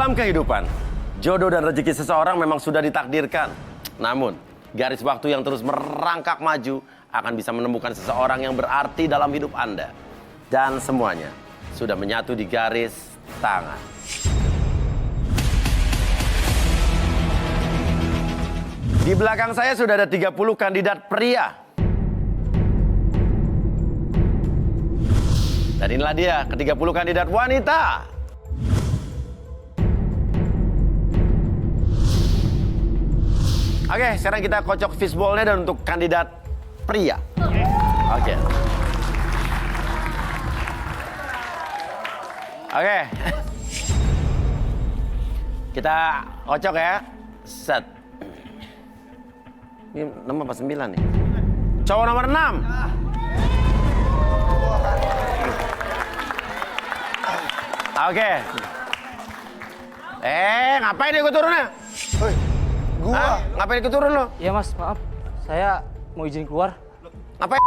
Dalam kehidupan, jodoh dan rezeki seseorang memang sudah ditakdirkan. Namun, garis waktu yang terus merangkak maju akan bisa menemukan seseorang yang berarti dalam hidup Anda. Dan semuanya sudah menyatu di garis tangan. Di belakang saya sudah ada 30 kandidat pria. Dan inilah dia, ke-30 kandidat wanita. Oke, sekarang kita kocok fishball-nya dan untuk kandidat pria. Oke. Oke. Kita kocok ya. Set. Ini 6 apa 9 nih? Cowok nomor 6. Oke. Ngapain dia ikut turunnya? Gua. Ngapain ikut turun lo? Iya mas, maaf. Saya mau izin keluar. Ngapain?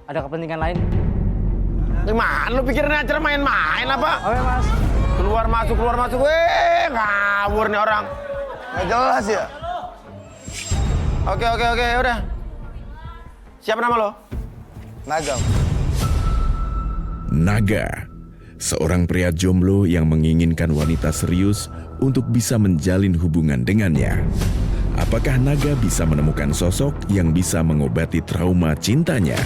Ada kepentingan lain. Gimana lu pikirin acara main-main apa? Oke mas. Keluar masuk. Ngawur nih orang. Nggak jelas ya? Oke, udah. Siapa nama lo? Naga. Naga, seorang pria jomblo yang menginginkan wanita serius untuk bisa menjalin hubungan dengannya. Apakah Naga bisa menemukan sosok yang bisa mengobati trauma cintanya?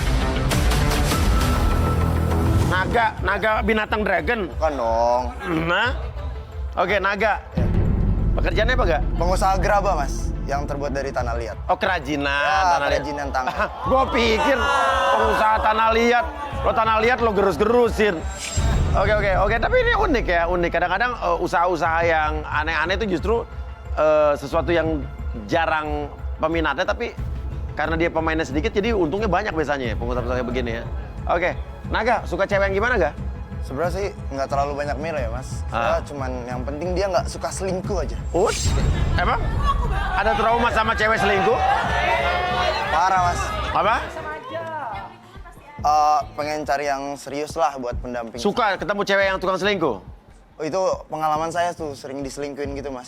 Naga binatang dragon. Bukan dong. Nah, oke, naga. Pekerjaannya apa gak? Pengusaha gerabah mas, yang terbuat dari tanah liat. Oh, kerajinan. Ya, tanah liat. kerajinan tangan. Gue pikir pengusaha tanah liat. Lo tanah liat lo gerus-gerusin. Oke, tapi ini unik ya, unik. Kadang-kadang usaha-usaha yang aneh-aneh itu justru sesuatu yang jarang peminatnya, tapi karena dia pemainnya sedikit, jadi untungnya banyak biasanya ya, pengusaha-pengusaha kayak begini ya. Oke, Naga, suka cewek yang gimana, Ga? Sebenarnya sih nggak terlalu banyak milih ya mas. Saya cuman yang penting dia nggak suka selingkuh aja. Uts, emang ada trauma sama cewek selingkuh? Parah mas. Apa? Pengen cari yang serius lah buat pendamping. Suka ketemu cewek yang tukang selingkuh? Oh, itu pengalaman saya tuh sering diselingkuhin gitu mas.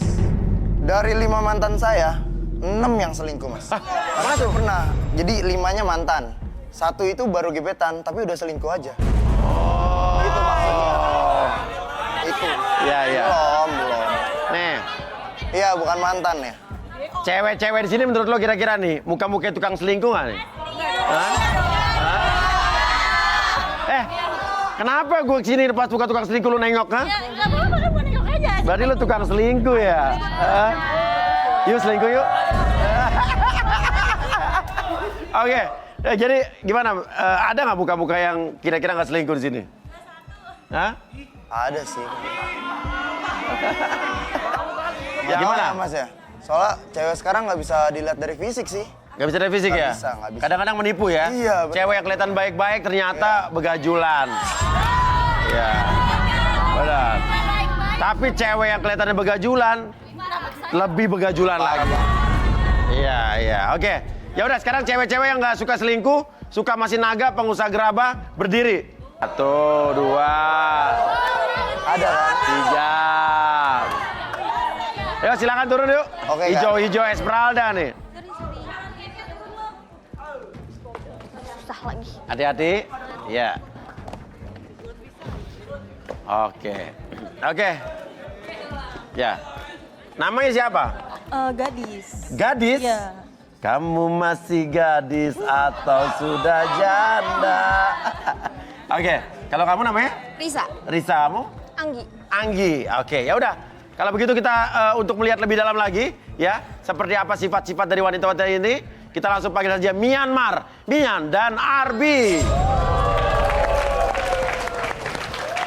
Dari 5 mantan saya, 6 yang selingkuh mas. Karena tuh pernah. Jadi 5-nya mantan. 1 itu baru gebetan, tapi udah selingkuh aja. Oh. Gitu maksudnya. Itu. Iya. Belum. Nih, Iya, bukan mantan ya. cewek-cewek di sini menurut lo kira-kira nih, muka-muka tukang selingkuh nggak nih? Hah? Kenapa gue kesini pas buka tukang selingkuh lu nengok, ha? Ya, nggak apa-apa kan mau nengok aja. Berarti lu tukang selingkuh ya? Yuk selingkuh yuk. Oke, jadi gimana? Ada nggak muka-muka yang kira-kira nggak selingkuh di sini? Hah? Ada sih. Ya, gimana? Mas ya? Soalnya cewek sekarang nggak bisa dilihat dari fisik sih. Nggak bisa dari fisik ya? Nggak bisa. Kadang-kadang menipu ya? Iya, betul. Cewek yang kelihatan baik-baik ternyata begajulan. Iya. Benar. Tapi cewek yang kelihatannya begajulan lebih begajulan lagi. Iya. Oke. Ya udah, sekarang cewek-cewek yang nggak suka selingkuh, suka masih naga, pengusaha gerabah, berdiri. 1, 2, Ada kan? 3. Ayo silakan turun yuk. Oke, Hijau-hijau Esmeralda nih. Susah lagi. Hati-hati. Ya. Oke. Ya. Namanya siapa? Gadis. Gadis? Iya. Kamu masih gadis atau sudah janda? Oke. Kalau kamu namanya? Risa, Risa, kamu? Anggi. Anggi. Oke, ya udah. Kalau begitu kita untuk melihat lebih dalam lagi ya, seperti apa sifat-sifat dari wanita-wanita ini, kita langsung panggil saja Mian dan Arbi.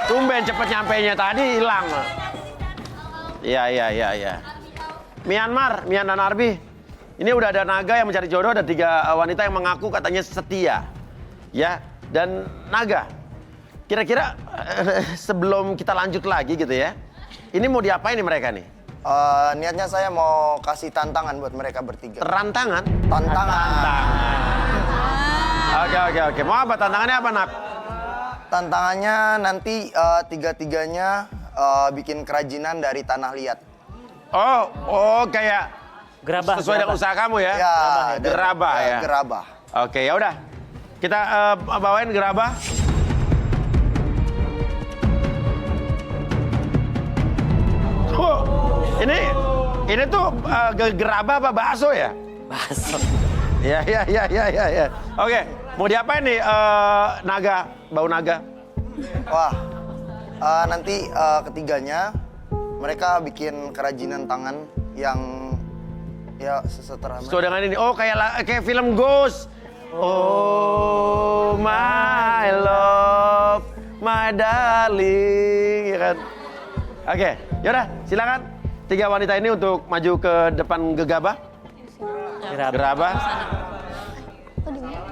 Tumben cepet nyampainya, tadi hilang. Iya. Mian dan Arbi. Ini udah ada Naga yang mencari jodoh, ada 3 wanita yang mengaku katanya setia. Ya, dan Naga. Kira-kira sebelum kita lanjut lagi gitu ya, ini mau diapain nih mereka nih? Niatnya saya mau kasih tantangan buat mereka bertiga. Tantangan? Tantangan. Oke. Mau apa? Tantangannya apa, Nak? Tantangannya nanti tiga-tiganya bikin kerajinan dari tanah liat. Oh, kayak Gerabah. sesuai dengan usaha kamu ya? Ya, Gerabah ya. Gerabah. Oke, ya udah. Kita bawain gerabah. Oh, ini tuh gerabah apa bakso ya? Bakso. Ya. Oke, mau diapain nih naga, bau naga? Wah, nanti ketiganya mereka bikin kerajinan tangan yang ya sesederhana. Sesuai dengan ini. Oh, kayak film Ghost. Oh, my love, my darling, ya kan? Oke, yaudah, silakan 3 wanita ini untuk maju ke depan gegabah. Gerabah. Oh, di mana?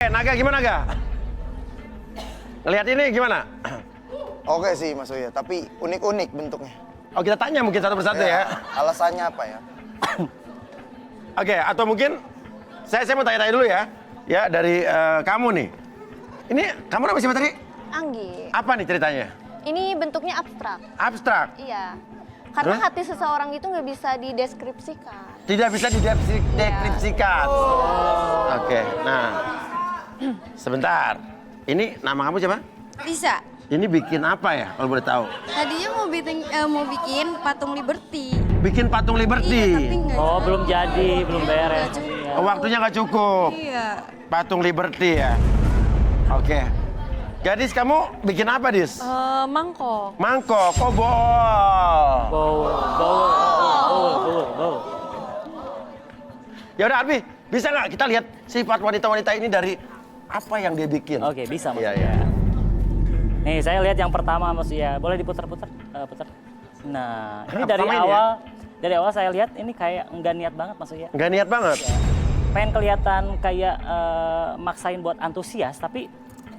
Naga gimana, Naga? Ngelihat ini gimana? Oke sih Mas Uya, tapi unik-unik bentuknya. Oh, kita tanya mungkin satu persatu ya. Alasannya apa ya? Oke, atau mungkin saya mau tanya-tanya dulu ya. Ya, dari kamu nih. Ini kamu apa sih tadi? Anggi. Apa nih ceritanya? Ini bentuknya abstrak. Abstrak. Iya. Karena Terus? hati seseorang itu nggak bisa dideskripsikan. Tidak bisa dideskripsikan. Oke, nah. Sebentar. Ini nama kamu siapa? Bisa. Ini bikin apa ya kalau boleh tahu? Tadinya mau bikin patung Liberty. Bikin patung Iya, tapi Liberty. nggak Oh, jadi. belum jadi, belum beres. Nggak cukup. Iya. Oh, waktunya nggak cukup. Iya. Patung Liberty ya. Oke. Gadis, kamu bikin apa, Dis? Mangkok. Mangkok, oh bol. Bau. Ya udah, Arbi, bisa nggak kita lihat sifat wanita-wanita ini dari apa yang dia bikin? Oke, bisa Mas. Iya, iya. Nih, saya lihat yang pertama Mas ya. Boleh diputar-putar? Putar. Nah, ini dari Pertama ini awal dari awal saya lihat ini kayak enggak niat banget Mas ya. Nggak niat banget. Pengen kelihatan kayak maksain buat antusias, tapi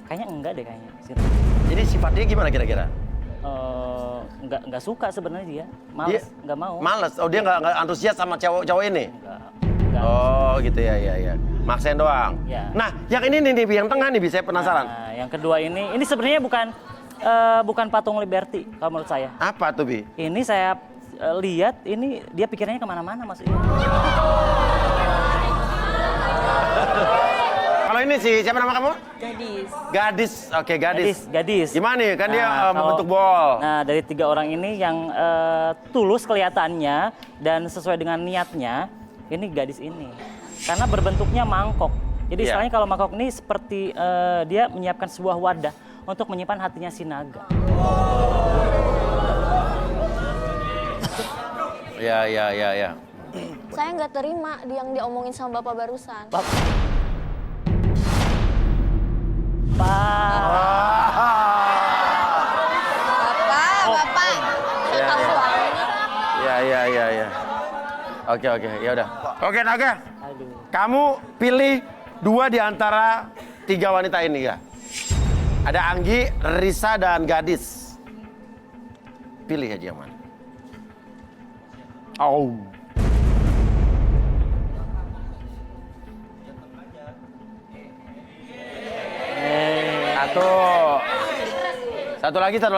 kayaknya enggak deh kayaknya. Jadi sifatnya gimana kira-kira? Enggak suka sebenarnya dia. Males, Dia enggak mau. Males. Oh, dia nggak antusias sama cowok ini? Enggak. Oh, gitu ya, ya. Maksain doang. Ya. Nah, yang ini nih, yang tengah nih, saya penasaran. Nah, yang kedua ini sebenarnya bukan patung Liberty kalau menurut saya. Apa tuh, Bi? Ini saya lihat ini dia pikirannya kemana-mana Mas. Kalau ini sih, siapa nama kamu? Gadis. Gadis. Oke, gadis. Gadis. Gimana nih? Kan dia Nah, membentuk bol. Nah, dari 3 orang ini yang tulus kelihatannya dan sesuai dengan niatnya, ini gadis ini. Karena berbentuknya mangkok. Jadi Iya. istilahnya kalau mangkok ini seperti dia menyiapkan sebuah wadah untuk menyimpan hatinya si naga. Ya. Saya nggak terima yang diomongin sama Bapak barusan. Pak. Bapak. Saya tahu soalnya. Ya. Oke, ya udah. Oke, Naga. Aduh. Kamu pilih 2 di antara 3 wanita ini ya. Ada Anggi, Risa, dan Gadis. Pilih aja yang mana. Oh. Satu lagi. Kamu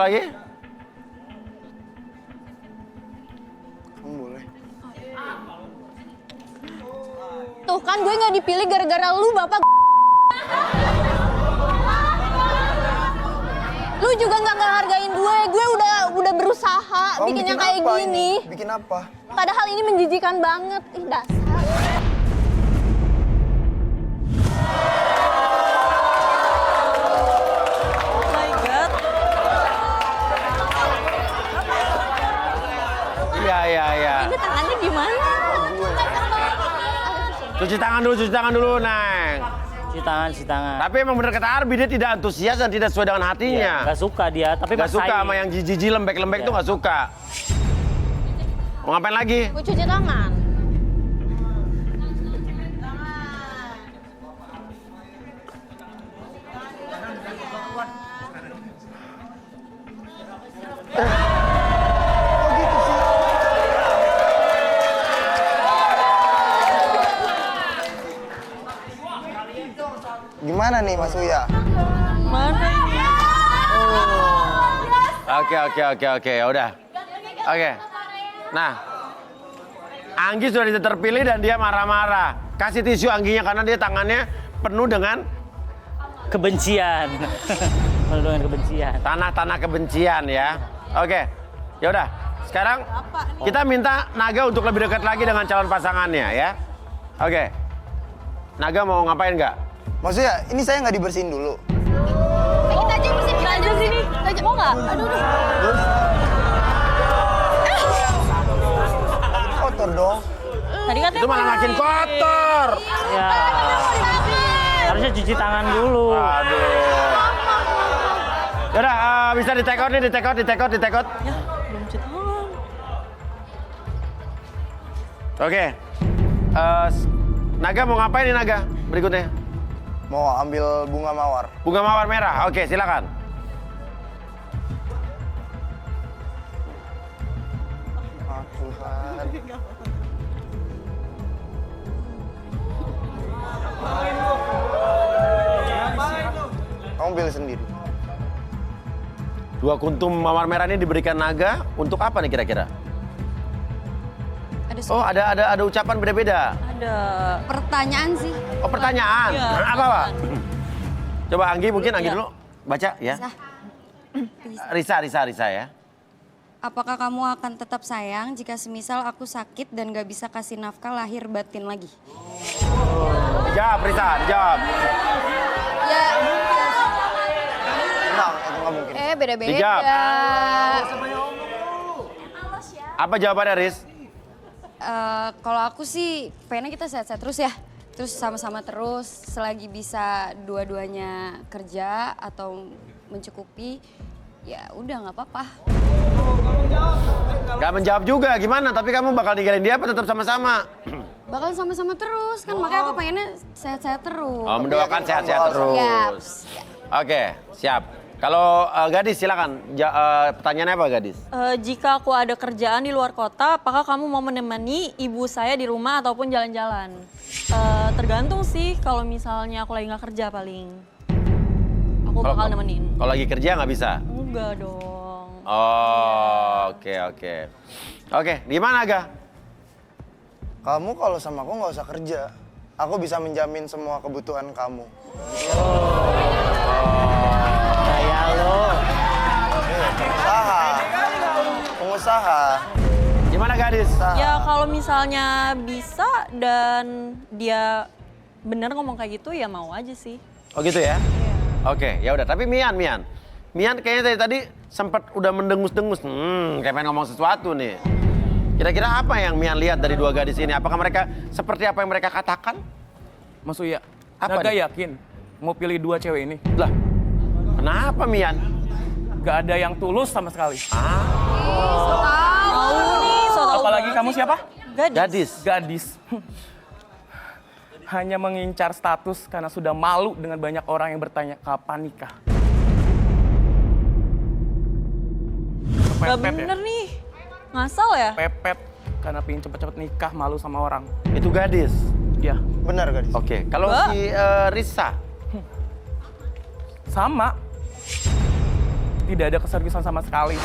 boleh. Tuh kan gue nggak dipilih gara-gara lu Bapak. Lu juga nggak ngehargain gue. Gue udah berusaha Kamu bikin yang bikin kayak apa gini. ini? Bikin apa? Padahal ini menjijikan banget. Ih dasar. Iya. Ini tangannya gimana? Cuci tangan dulu, Neng. Cuci tangan. Tapi emang bener kata Arbi, dia tidak antusias dan tidak sesuai dengan hatinya. Gak suka dia, tapi Gak suka maksain. sama yang jijik lembek-lembek Iya. tuh gak suka. Mau ngapain lagi? Gue cuci tangan. Kok gitu sih? Gimana nih Mas Uya? Oke, ya udah. Oke. Nah, Anggi sudah terpilih dan dia marah-marah. Kasih tisu Angginya karena dia tangannya penuh dengan Kebencian. Penuh dengan kebencian. tanah-tanah kebencian ya. Oke, ya udah. Sekarang kita minta Naga untuk lebih dekat lagi dengan calon pasangannya ya. Oke. Naga mau ngapain nggak? Maksudnya ini saya nggak dibersihin dulu. Kita aja bersihin. Kita aja sini. Mau nggak? Aduh. Kotor dong. Tadi katanya Itu malah makin kotor. Ya. Harusnya cuci tangan dulu. Aduh. Yaudah, bisa di take out nih, di take out. Oke. Naga mau ngapain nih Naga? Berikutnya. Mau ambil bunga mawar. Bunga mawar merah. Oke, silakan. Ah, Tuhan. Kamu pilih sendiri. 2 kuntum mawar merah ini diberikan Naga untuk apa nih kira-kira? Oh, ada ucapan beda-beda. Ada pertanyaan sih. Oh, pertanyaan. Iya, Apa, Pak? Coba Anggi mungkin Anggi Iya. dulu baca ya. Risa ya. Apakah kamu akan tetap sayang jika semisal aku sakit dan gak bisa kasih nafkah lahir batin lagi? Jawab Risa, jawab. Ya, Enggak, itu nggak mungkin. beda-beda. Dijawab. Apa jawabannya, Riz? Kalau aku sih pengennya kita sehat-sehat terus ya. Terus sama-sama terus selagi bisa dua-duanya kerja atau mencukupi, ya udah nggak apa-apa. Gak menjawab juga, gimana? Tapi kamu bakal ninggalin dia apa tetap sama-sama? Bakal sama-sama terus kan, makanya aku pengennya sehat-sehat terus. Oh, mendoakan sehat-sehat terus. Siap. Oke, siap. Kalau Gadis silakan. Pertanyaannya apa Gadis? Jika aku ada kerjaan di luar kota, apakah kamu mau menemani ibu saya di rumah ataupun jalan-jalan? Tergantung sih, kalau misalnya aku lagi nggak kerja paling. Aku bakal nemenin. Kalau lagi kerja nggak bisa? Enggak dong. Oh, oke. Oke, gimana Aga? Kamu kalau sama aku nggak usah kerja. Aku bisa menjamin semua kebutuhan kamu. Kayak lo. Pengusaha. Gimana Gadis? berusaha. Ya kalau misalnya bisa dan dia bener ngomong kayak gitu ya mau aja sih. Oh gitu ya? Oke, ya udah. Tapi Mian kayaknya dari tadi sempat udah mendengus-dengus. Kayak pengen ngomong sesuatu nih. Kira-kira apa yang Mian lihat dari dua gadis ini? Apakah mereka seperti apa yang mereka katakan? Mas Uya, Apa Naga nih? yakin mau pilih dua cewek ini? Lah, kenapa Mian? Gak ada yang tulus sama sekali. Tahu nih, so tau Apalagi banget kamu sih. siapa? Gadis. Gadis. Hanya mengincar status karena sudah malu dengan banyak orang yang bertanya kapan nikah. Gak Kepepet bener ya? nih. Ngasal ya? Pepet karena pengen cepet-cepet nikah malu sama orang. Itu gadis. Ya, Benar gadis. Oke, kalau Mbak. si Risa, sama. Tidak ada keseriusan sama sekali.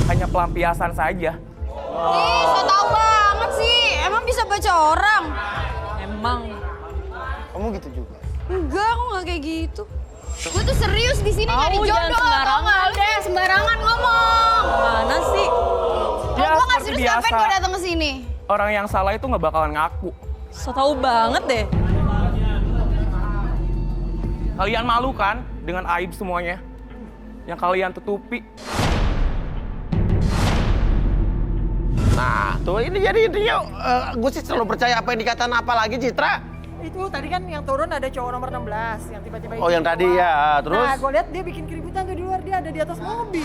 Hanya pelampiasan saja. Ih, so tau banget sih. Emang bisa baca orang? Emang. Kamu gitu juga. Enggak, aku nggak kayak gitu. Gue tuh serius di sini nyari Au, jangan jodoh. Tau sembarangan nggak? Lu deh. sembarangan ngomong. Mana sih? Kalau Ya, gue nggak seperti serius, ngapain biasa. gue datang ke sini? Orang yang salah itu nggak bakalan ngaku. So tau banget deh. Kalian malu kan dengan aib semuanya yang kalian tutupi. nah tuh ini jadi intinya gue sih selalu percaya apa yang dikatakan apa lagi Citra. Itu tadi kan yang turun ada cowok nomor 16 yang tiba-tiba Oh yang tadi ya, terus? Nah, gue lihat dia bikin keributan tuh di luar, dia ada di atas mobil.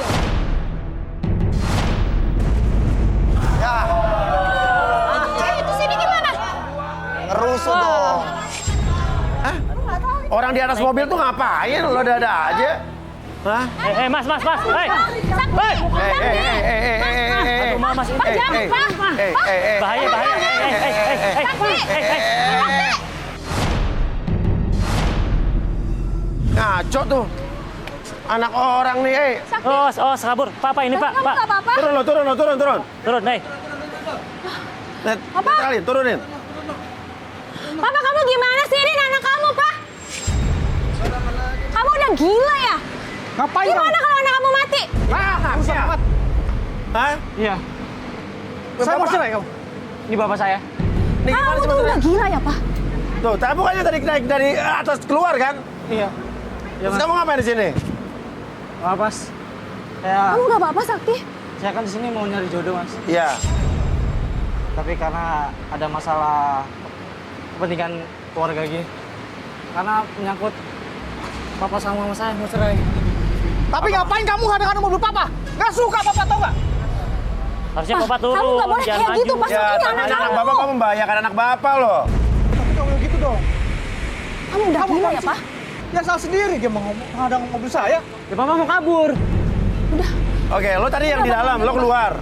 Ya, Itu sini gimana? ngerusuh dong. Orang di atas mobil tuh ngapain? Lo ada aja. Hah? Mas. Hei. Aduh, Mas, ini. Bahaya. Ngaco tuh. Anak orang nih, Oh, kabur. Pak, ini Pak. Turun. Turun, hei. Netralin, turunin. Papa, kamu gimana sih? Ini anak kamu, Pak. Kamu udah gila ya? Ngapain Gimana kalau anak kamu mati? Hah? Iya. Saya mau cerai kamu. Ini bapak saya. Nih gimana Kamu sih tuh udah maksudnya? gila ya, Pak? Tuh, tapi bukannya tadi naik dari atas keluar kan? Iya. Terus kamu ngapain di sini? Mas. Kamu gak apa-apa, Sakti? Saya kan di sini mau nyari jodoh, Mas. Iya. Tapi karena ada masalah kepentingan keluarga gini. Karena menyangkut papa sama mama saya mau cerai. Tapi ngapain kamu kadang-kadang mobil papa? Gak suka papa, tau gak? Harusnya papa turun. Kamu gak boleh jangan kayak gitu, maju. Pak. Ya, Ini tapi anak anak kamu. bapak kok membahayakan anak bapak loh. Tapi kamu gitu dong. Kamu udah gila ya, Pak? Dia salah sendiri, dia mau menghadang mobil saya. Ya papa mau kabur. Oke, lo tadi yang di dalam, lo keluar.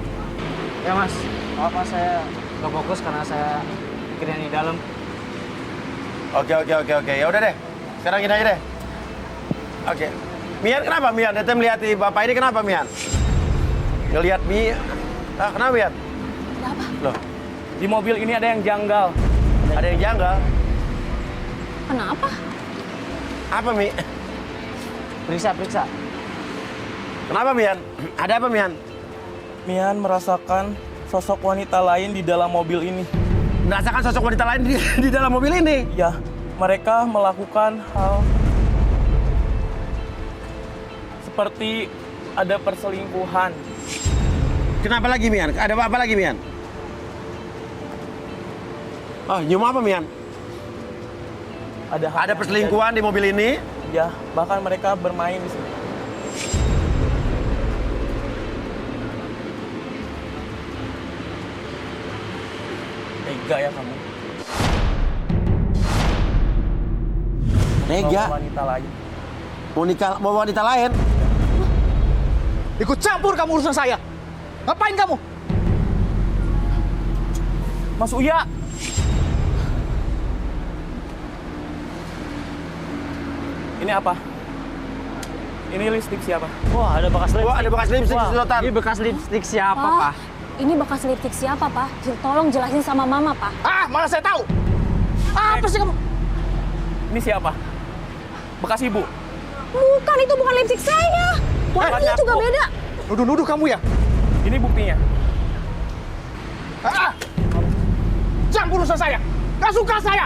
Ya Mas, apa saya nggak fokus karena saya mikirin di dalam. Oke. Ya udah deh. Sekarang gini aja deh. Oke. Mian kenapa Mian? Dia melihat bapak ini kenapa Mian? Ngelihat Ah, kenapa Mian? Kenapa? Loh, Di mobil ini ada yang janggal. ada yang janggal. Kenapa? Apa Mi? Periksa. Kenapa Mian? Ada apa Mian? Mian merasakan sosok wanita lain di dalam mobil ini. Merasakan sosok wanita lain di dalam mobil ini. Ya, mereka melakukan hal seperti ada perselingkuhan. Kenapa lagi Mian? Ada apa lagi Mian? Oh, nyium apa Mian? Ada hal Ada yang perselingkuhan di mobil ini. terjadi. Ya, bahkan mereka bermain di sini. Tega ya kamu. Nega, Bawa wanita lain. mau wanita lain. Ikut campur kamu urusan saya. Ngapain kamu? Mas Uya. Ini apa? Ini lipstick siapa? Wah, ada bekas lipstick. Wah, ada bekas lipstick di sedotan. Ini bekas lipstick siapa, Pak? Ini bekas lipstick siapa, Pak? Tolong jelasin sama Mama, Pak. Ah, malah saya tahu. Apa sih kamu? Ini siapa? Bekas ibu. Bukan, itu bukan lipstick saya. Warnanya juga beda. Nuduh-nuduh kamu ya? Ini buktinya. Campur urusan saya. Gak suka saya.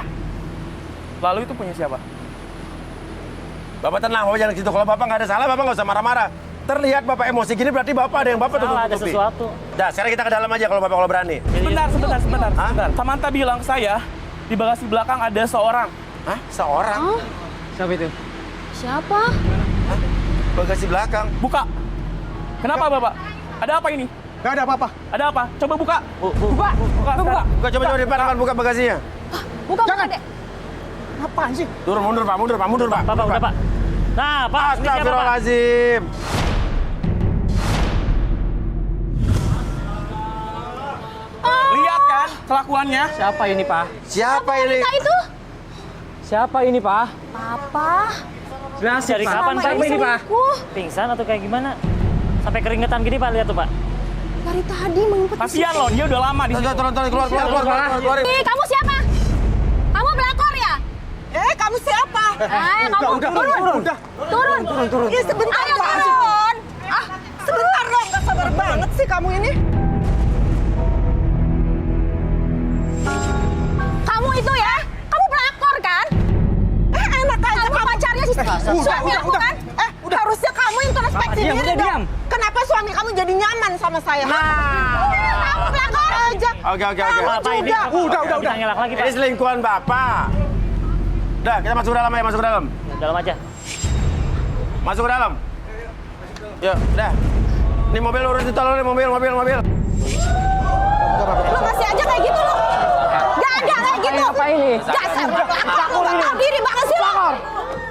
Lalu itu punya siapa? Bapak tenang, Bapak jangan gitu. Kalau Bapak nggak ada salah, Bapak nggak usah marah-marah. Terlihat Bapak emosi gini berarti Bapak ada yang Bapak Salah, ada tutup-tutupi. sesuatu. Dah, sekarang kita ke dalam aja kalau berani. Sebentar. Samantha bilang saya di bagasi belakang ada seorang. Hah? Seorang? Siapa itu? Siapa? Bagasi belakang. Buka. Kenapa Bapak? Ada apa ini? Gak ada apa-apa. Ada apa? Coba buka. Buka. Buka. sekarang. Buka, coba depan buka bagasinya. Bukan, Jangan. dek. Ngapain sih? Mundur, Pak. Pak, udah Pak. Nah, Pak, ini siapa Pak? Astagfirullahaladzim. Lihat kan kelakuannya? Siapa ini Pak? Siapa ini? Itu? Siapa ini Pak? Papa. Dari kapan Pak ini Pak? Selingkuh. Pingsan atau kayak gimana? Sampai keringetan gini Pak, lihat tuh Pak. Dari tadi mengumpet. Kasihan loh, dia udah lama di sini. Turun, keluar. Keluarin. Kamu siapa? Kamu pelakor ya? Kamu siapa? Kamu turun. Ya sebentar. Ayo turun. Sebentar dong, gak sabar banget sih kamu ini. Kamu itu ya? Kamu pelakor kan? Enak aja Kamu pacarnya si suami aku kan? Harusnya kamu introspeksi Diam, diri udah dong. diam. Kenapa suami kamu jadi nyaman sama saya? Kamu pelakor aja. Oke. Pak, ini Juga. Udah ngelak lagi Pak. Ini selingkuhan Bapak. Udah, kita masuk ke dalam aja, masuk ke dalam. Dalam aja. Masuk ke dalam. Yuk, udah. Ini mobil urus itu nih, mobil. Lo masih aja kayak gitu lo. Gak ada kayak gitu. Apa ini? Dasar aku gak tau diri banget sih lo.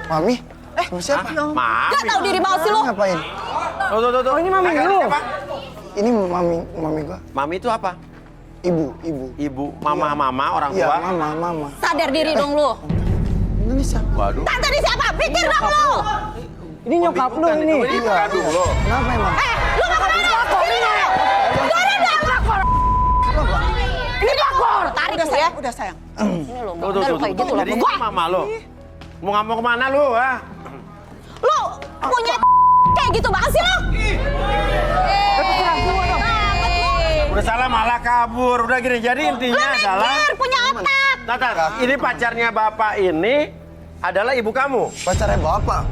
Mami? Sama siapa? Mami. Gak tau diri banget sih lo. Ngapain? Tuh. Oh, ini mami Kakak lu. siapa? Ini mami gua. Mami itu apa? Ibu. Mama, orang Iya, tua. mama. Sadar diri dong lo. Ini siapa? Waduh. Tante ini siapa? Pikir dong lo. Ini nyokap lu ini. Ini bukan dulu. Kenapa emang? Lo gak kemana? Sini lo. Turun dong. Ini pelakor. Tarik lo ya. Udah sayang. Ini lo. Tuh. Kayak gitu lo. Jadi ini mama lo. Mau kemana lo, ha? Lo punya kayak gitu banget sih lo. Udah salah malah kabur. Udah gini, jadi intinya adalah... Mikir, punya otak. Tata, ini pacarnya Bapak ini adalah ibu kamu. Pacarnya bapak.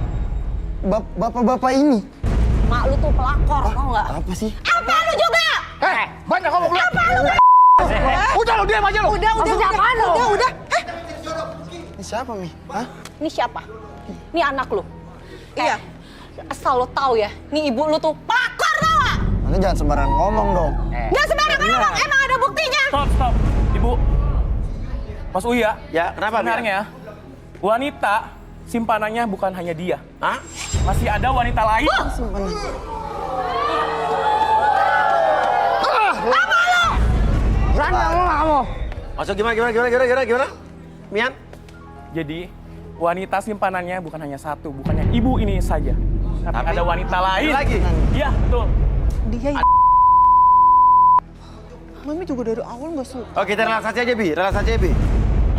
Bapak ini. Mak lu tuh pelakor, tau nggak? Apa sih? Apa lu juga? Banyak ngomong lu. Apa lu? Udah lo, diam aja lo. Udah. Ini siapa, Mi? Hah? Ini siapa? Ini anak lu. Iya. Asal lu tahu ya, nih ibu lu tuh pelakor tau nggak? Nanti jangan sembarangan ngomong dong. Nggak sembarangan ngomong, emang ada buktinya. Stop. Ibu. Mas Uya. Ya, kenapa? Sebenarnya wanita simpanannya bukan hanya dia. Hah? Masih ada wanita lain. Berani kamu. Masuk gimana? Mian? Jadi wanita simpanannya bukan hanya satu, bukannya ibu ini saja. Tapi ada wanita lain. Ada lagi? Iya, betul. Mami juga dari awal nggak suka. Oh, kita relaksasi aja, Bi.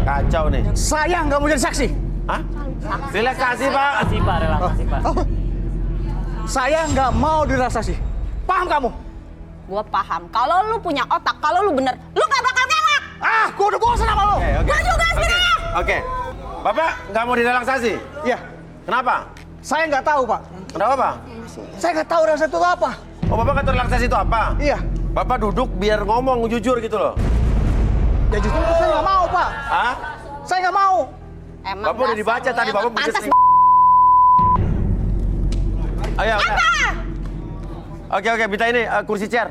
Kacau nih. Saya nggak mau jadi saksi. Hah? Relaksasi, Pak. Relaksasi Pak. Saya nggak mau direlaksasi. Paham kamu? Gua paham. Kalau lu punya otak, kalau lu bener, lu gak bakal ngelak. Gua udah bosan sama lo. Gua juga sebenarnya. Oke. Bapak nggak mau direlaksasi? Iya. Kenapa? Saya nggak tahu, Pak. Kenapa, Pak? Saya nggak tahu relaksasi itu apa. Oh, Bapak nggak tahu relaksasi itu apa? Iya. Bapak duduk biar ngomong jujur gitu loh. Ya justru itu saya nggak mau, Pak. Hah? Saya nggak mau. Emang Bapak udah dibaca tadi, Bapak pantas. begitu. Ayo, udah. Oke, minta ini kursi chair.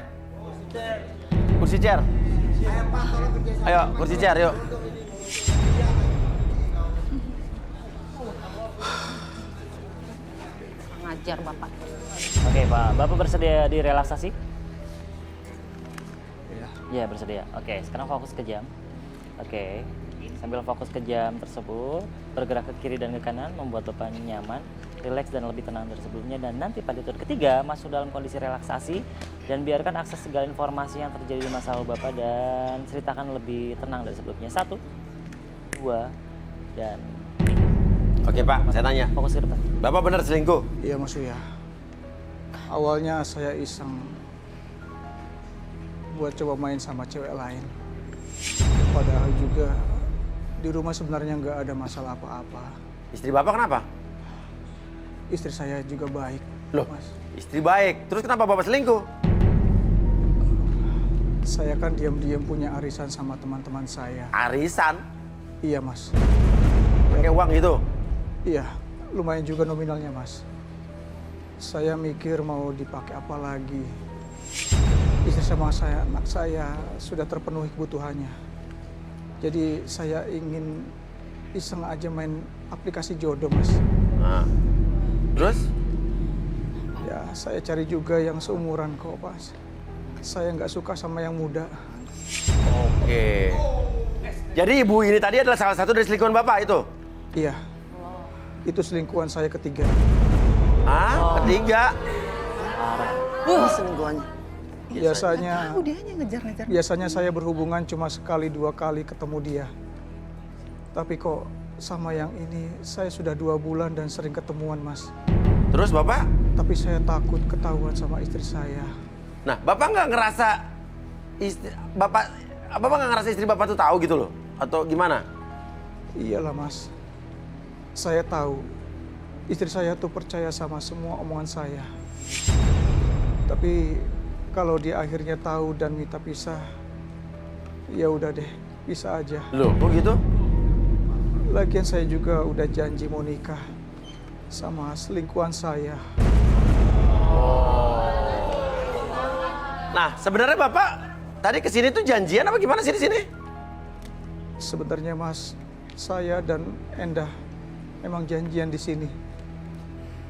Ayo, kursi chair, yuk. Ngajar Bapak. Oke Pak, Bapak bersedia direlaksasi? Iya bersedia. Oke, sekarang fokus ke jam. Oke, sambil fokus ke jam tersebut, bergerak ke kiri dan ke kanan, membuat Bapak nyaman, rileks dan lebih tenang dari sebelumnya. Dan nanti pada turun ketiga, masuk dalam kondisi relaksasi dan biarkan akses segala informasi yang terjadi di masa lalu Bapak dan ceritakan lebih tenang dari sebelumnya. 1, 2, dan Oke, Pak, saya tanya. fokus ke depan. Bapak benar selingkuh? Iya, Mas Uya. Awalnya saya iseng. buat coba main sama cewek lain. Padahal juga di rumah sebenarnya nggak ada masalah apa-apa. Istri Bapak kenapa? Istri saya juga baik, Loh, Mas. istri baik. Terus kenapa Bapak selingkuh? Saya kan diam-diam punya arisan sama teman-teman saya. Arisan? Iya, Mas. Pakai uang gitu? Iya, lumayan juga nominalnya, Mas. Saya mikir mau dipakai apa lagi. Istri sama saya, anak saya sudah terpenuhi kebutuhannya. Jadi saya ingin iseng aja main aplikasi jodoh, Mas. Nah, terus? Ya, saya cari juga yang seumuran kok, Mas. Saya nggak suka sama yang muda. Oke. Jadi ibu ini tadi adalah salah satu dari selingkuhan Bapak itu? Iya, itu selingkuhan saya ketiga. Hah? Ketiga? Ini selingkuhannya. Biasanya saya berhubungan cuma sekali 2 kali ketemu dia. Tapi kok sama yang ini saya sudah 2 bulan dan sering ketemuan, Mas. Terus Bapak? Tapi saya takut ketahuan sama istri saya. Nah, Bapak nggak ngerasa Bapak nggak ngerasa istri Bapak tuh tahu gitu loh? Atau gimana? Iyalah, Mas. Saya tahu istri saya tuh percaya sama semua omongan saya. Tapi kalau dia akhirnya tahu dan minta pisah, ya udah deh, pisah aja. Loh, kok gitu? Lagian saya juga udah janji mau nikah sama selingkuhan saya. Nah, sebenarnya Bapak tadi kesini tuh janjian apa gimana sih di sini? Sebenarnya, Mas, saya dan Endah memang janjian di sini.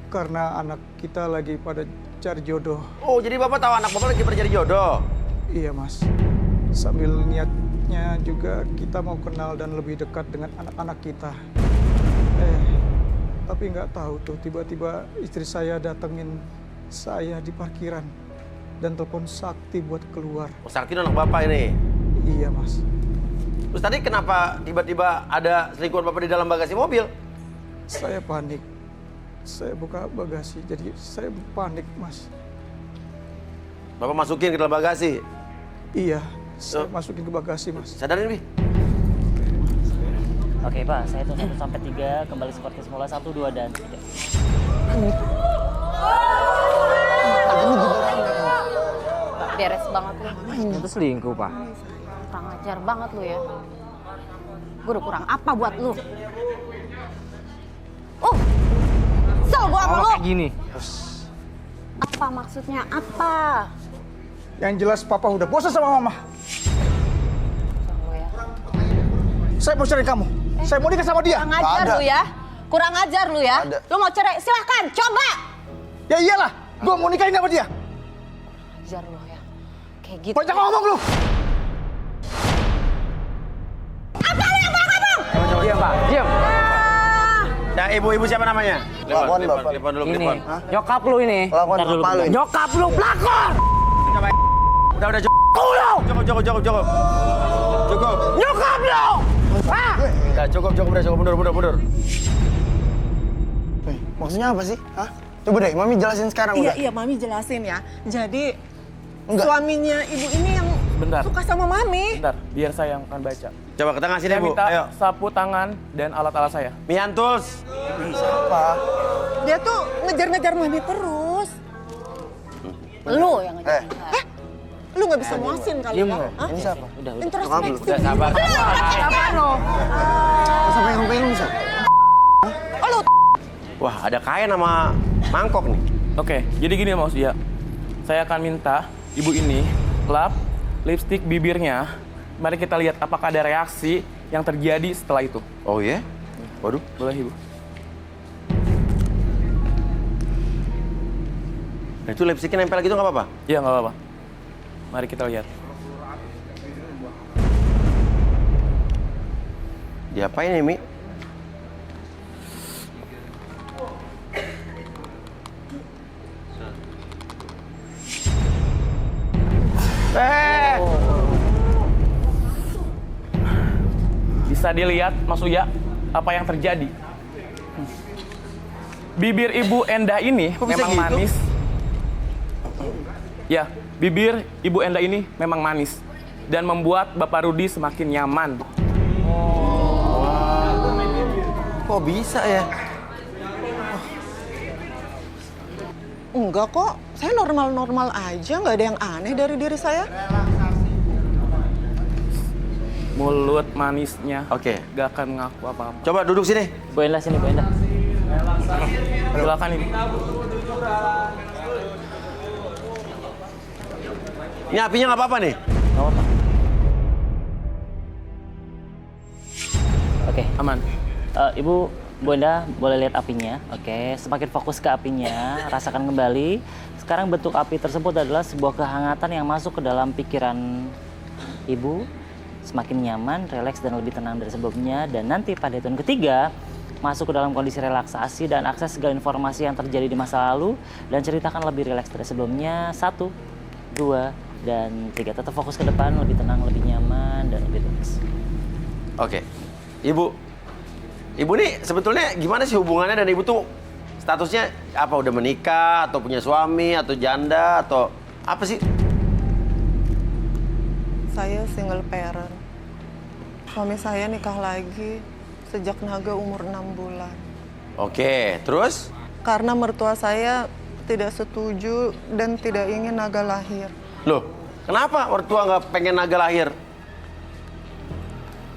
Karena anak kita lagi pada cari jodoh. Oh, jadi Bapak tahu anak Bapak lagi pada cari jodoh? Iya, Mas. Sambil niatnya juga kita mau kenal dan lebih dekat dengan anak-anak kita. Tapi nggak tahu tuh tiba-tiba istri saya datengin saya di parkiran dan telepon Sakti buat keluar. Oh, Sakti anak Bapak ini? Iya, Mas. Terus tadi kenapa tiba-tiba ada selingkuhan Bapak di dalam bagasi mobil? Saya panik. Saya buka bagasi, jadi saya panik, Mas. Bapak masukin ke dalam bagasi? Iya, saya masukin ke bagasi, Mas. Sadarin, Bi. Oke Pak, saya hitung 1 sampai 3, kembali seperti semula 1, 2, dan 3. Beres banget lu. Itu selingkuh, Pak. Kurang ajar banget lu ya. Gue udah kurang apa buat lu? Kesel gue sama lu. Kayak gini. Apa maksudnya? Apa? Yang jelas Papa udah bosan sama Mama. Lu ya. Saya mau cari kamu. Saya mau nikah sama dia. Kurang ajar lu ya. Kurang ajar lu ya. Lu mau cerai? Silahkan, coba. Ya iyalah, gue mau nikahin sama dia. Ajar lu ya. Kayak gitu. Banyak ngomong lu. Apa lu yang banyak ngomong? Diam, Pak. Diam. Nah, ibu-ibu siapa namanya? Pelakon, Bapak. Telepon dulu, Ini, telepon. nyokap lu ini. Pelakon apa lu? ini? Nyokap lu pelakor. Udah, cukup. Cukup. Nyokap lu. Udah, cukup, mundur. Maksudnya apa sih? Hah? Coba deh, Mami jelasin sekarang udah. Iya, Mami jelasin ya. Jadi Enggak. suaminya ibu ini yang Bentar. suka sama Mami. Bentar, biar saya yang akan baca. Coba ke tengah sini, Saya Bu. minta Ayo. sapu tangan dan alat-alat saya. Mian Tools. Siapa? Dia tuh ngejar-ngejar Mami terus. Lu yang ngejar. Lu nggak bisa muasin kali ya? Hah? Ini siapa? Udah. Introspeksi. Udah, sabar. Apaan lo? Masa pengen lu, Sa? Wah, ada kain sama mangkok nih. Oke, jadi gini Mas dia. Saya akan minta ibu ini lap lipstik bibirnya. Mari kita lihat apakah ada reaksi yang terjadi setelah itu. Oh iya? Waduh. Boleh Ibu? Nah, itu lipstiknya nempel gitu nggak apa-apa? Iya, nggak apa-apa. Mari kita lihat. Diapain ya, Mi? Bisa dilihat Mas Uya apa yang terjadi. Bibir Ibu Endah ini Kok bisa memang gitu? manis. Ya, bibir Ibu Enda ini memang manis dan membuat Bapak Rudi semakin nyaman. Kok bisa ya? Enggak kok, saya normal-normal aja, nggak ada yang aneh dari diri saya. Mulut manisnya Oke. gak akan ngaku apa-apa. Coba duduk sini. Bu Enda sini, Bu Enda. Silakan ini. Ini apinya nggak apa-apa nih? Nggak apa-apa. Oke. Aman. Ibu, Bu Enda boleh lihat apinya. Oke, semakin fokus ke apinya, rasakan kembali. Sekarang bentuk api tersebut adalah sebuah kehangatan yang masuk ke dalam pikiran Ibu. Semakin nyaman, rileks, dan lebih tenang dari sebelumnya. Dan nanti pada hitungan ketiga, masuk ke dalam kondisi relaksasi dan akses segala informasi yang terjadi di masa lalu. Dan ceritakan lebih rileks dari sebelumnya. 1, 2, dan 3. Tetap fokus ke depan, lebih tenang, lebih nyaman, dan lebih rileks. Oke. Ibu nih sebetulnya gimana sih hubungannya dan ibu tuh statusnya apa? Udah menikah atau punya suami atau janda atau apa sih? Saya single parent. Suami saya nikah lagi sejak Naga umur 6 bulan. Oke, terus? Karena mertua saya tidak setuju dan tidak ingin Naga lahir. Loh, kenapa mertua nggak pengen Naga lahir?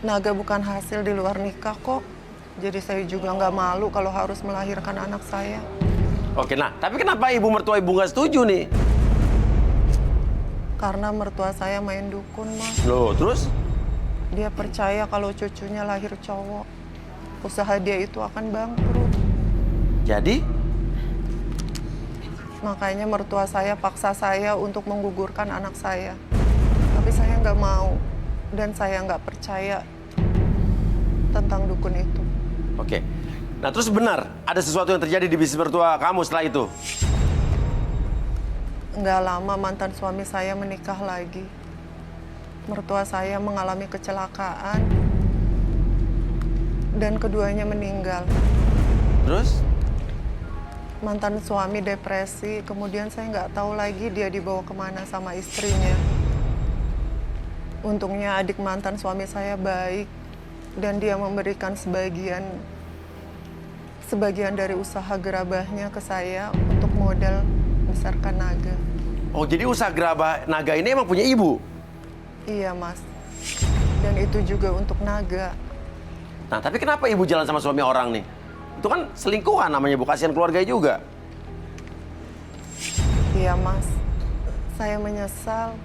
Naga bukan hasil di luar nikah kok. Jadi saya juga nggak malu kalau harus melahirkan anak saya. Oke, nah tapi kenapa ibu mertua ibu nggak setuju nih? Karena mertua saya main dukun, Mas. Loh, terus? Dia percaya kalau cucunya lahir cowok, usaha dia itu akan bangkrut. Jadi? Makanya mertua saya paksa saya untuk menggugurkan anak saya. Tapi saya nggak mau dan saya nggak percaya tentang dukun itu. Oke. Nah terus benar, ada sesuatu yang terjadi di bisnis mertua kamu setelah itu? Nggak lama mantan suami saya menikah lagi. Mertua saya mengalami kecelakaan dan keduanya meninggal. Terus? Mantan suami depresi, kemudian saya nggak tahu lagi dia dibawa kemana sama istrinya. Untungnya adik mantan suami saya baik dan dia memberikan sebagian dari usaha gerabahnya ke saya untuk modal besarkan Naga. Oh jadi usaha gerabah Naga ini emang punya ibu? Iya Mas, dan itu juga untuk Naga. Nah tapi kenapa ibu jalan sama suami orang nih? Itu kan selingkuhan namanya, bu, kasihan keluarga juga. Iya Mas, saya menyesal.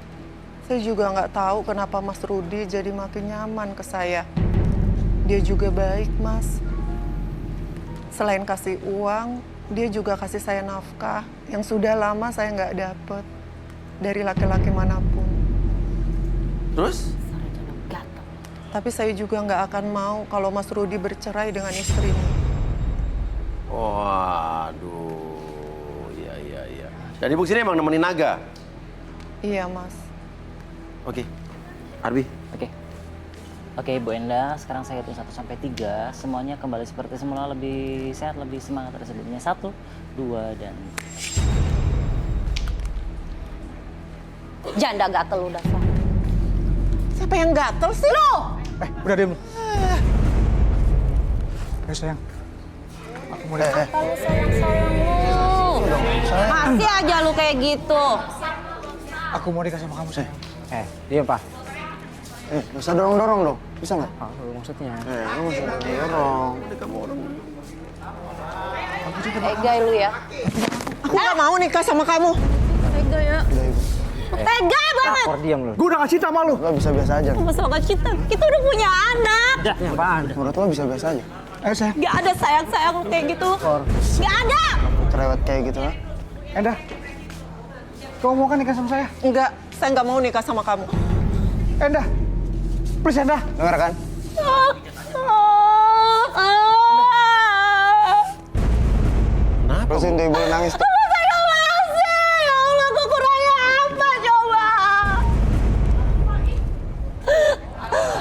Saya juga nggak tahu kenapa Mas Rudi jadi makin nyaman ke saya. Dia juga baik Mas. Selain kasih uang, dia juga kasih saya nafkah yang sudah lama saya nggak dapet dari laki-laki manapun. Terus? Tapi saya juga nggak akan mau kalau Mas Rudi bercerai dengan istrinya. Waduh, iya. Dan ibu sini emang nemenin Naga? Iya Mas. Oke, Arbi. Oke, Bu Enda, sekarang saya hitung 1 sampai 3. Semuanya kembali seperti semula, lebih sehat, lebih semangat dari sebelumnya. 1, 2, dan... Janda gatel udah, Fah. Siapa yang gatel sih lo? Udah diam lu. Sayang. Aku mau lihat. Kalau sayang-sayang lu. Masih aja lu kayak gitu. Aku mau nikah sama kamu, sayang. Diam, Pak. Nggak usah dorong-dorong dong. Bisa nggak? Maksudnya. Lu nggak usah dorong. Tega lu ya. Aku nggak mau nikah sama kamu. Tega ya. Udah, Ibu. Tega banget. Diam lu. Gue udah gak cinta sama lu. Nggak bisa biasa aja. Masalah gak cinta, kita udah punya anak. Ini apaan? Menurut lo bisa biasa aja? Ayo, sayang. Gak ada sayang-sayang kayak gitu. Gak ada. Cerewet kayak gitu lah. Enda, kamu mau kan nikah sama saya? Enggak, saya nggak mau nikah sama kamu. Enda, please Enda. Dengar kan? Terusin tuh ibu nangis tuh. Ya Allah, kekurangannya apa coba?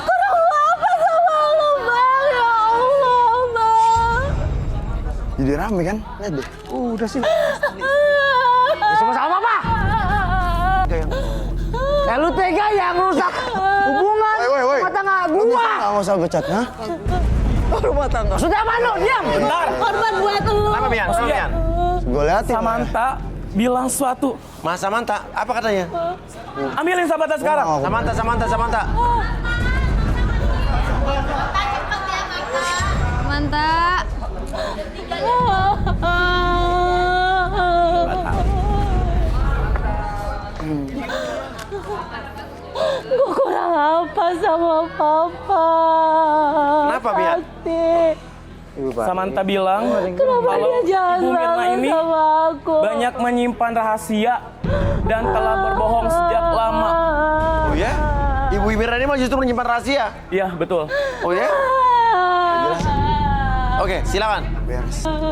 Kurang apa sama lu, Bang? Ya Allah, Bang. Jadi rame kan? Lihat deh. Udah sih. Sama-sama, Pak. Udah yang lu tega yang rusak hubungan Woi. rumah tangga Lu bisa gua. nggak usah becat, ha? Rumah tangga. Sudah mana? Diam. Bentar. Korban buat lu. Kenapa Mian? Kenapa Mian? Gue liatin. Samantha bilang sesuatu. Mas Samantha, apa katanya? Ambilin Samantha sekarang. Samantha. Samantha. Gue kurang apa sama papa? Kenapa, Mian? Samantha bilang Kenapa kalau dia jahat Ibu Mirna banget ini sama aku? banyak menyimpan rahasia dan telah berbohong sejak lama. Oh ya? Ibu Mirna ini mah justru menyimpan rahasia. Iya, betul. Oh ya? Oke, silakan.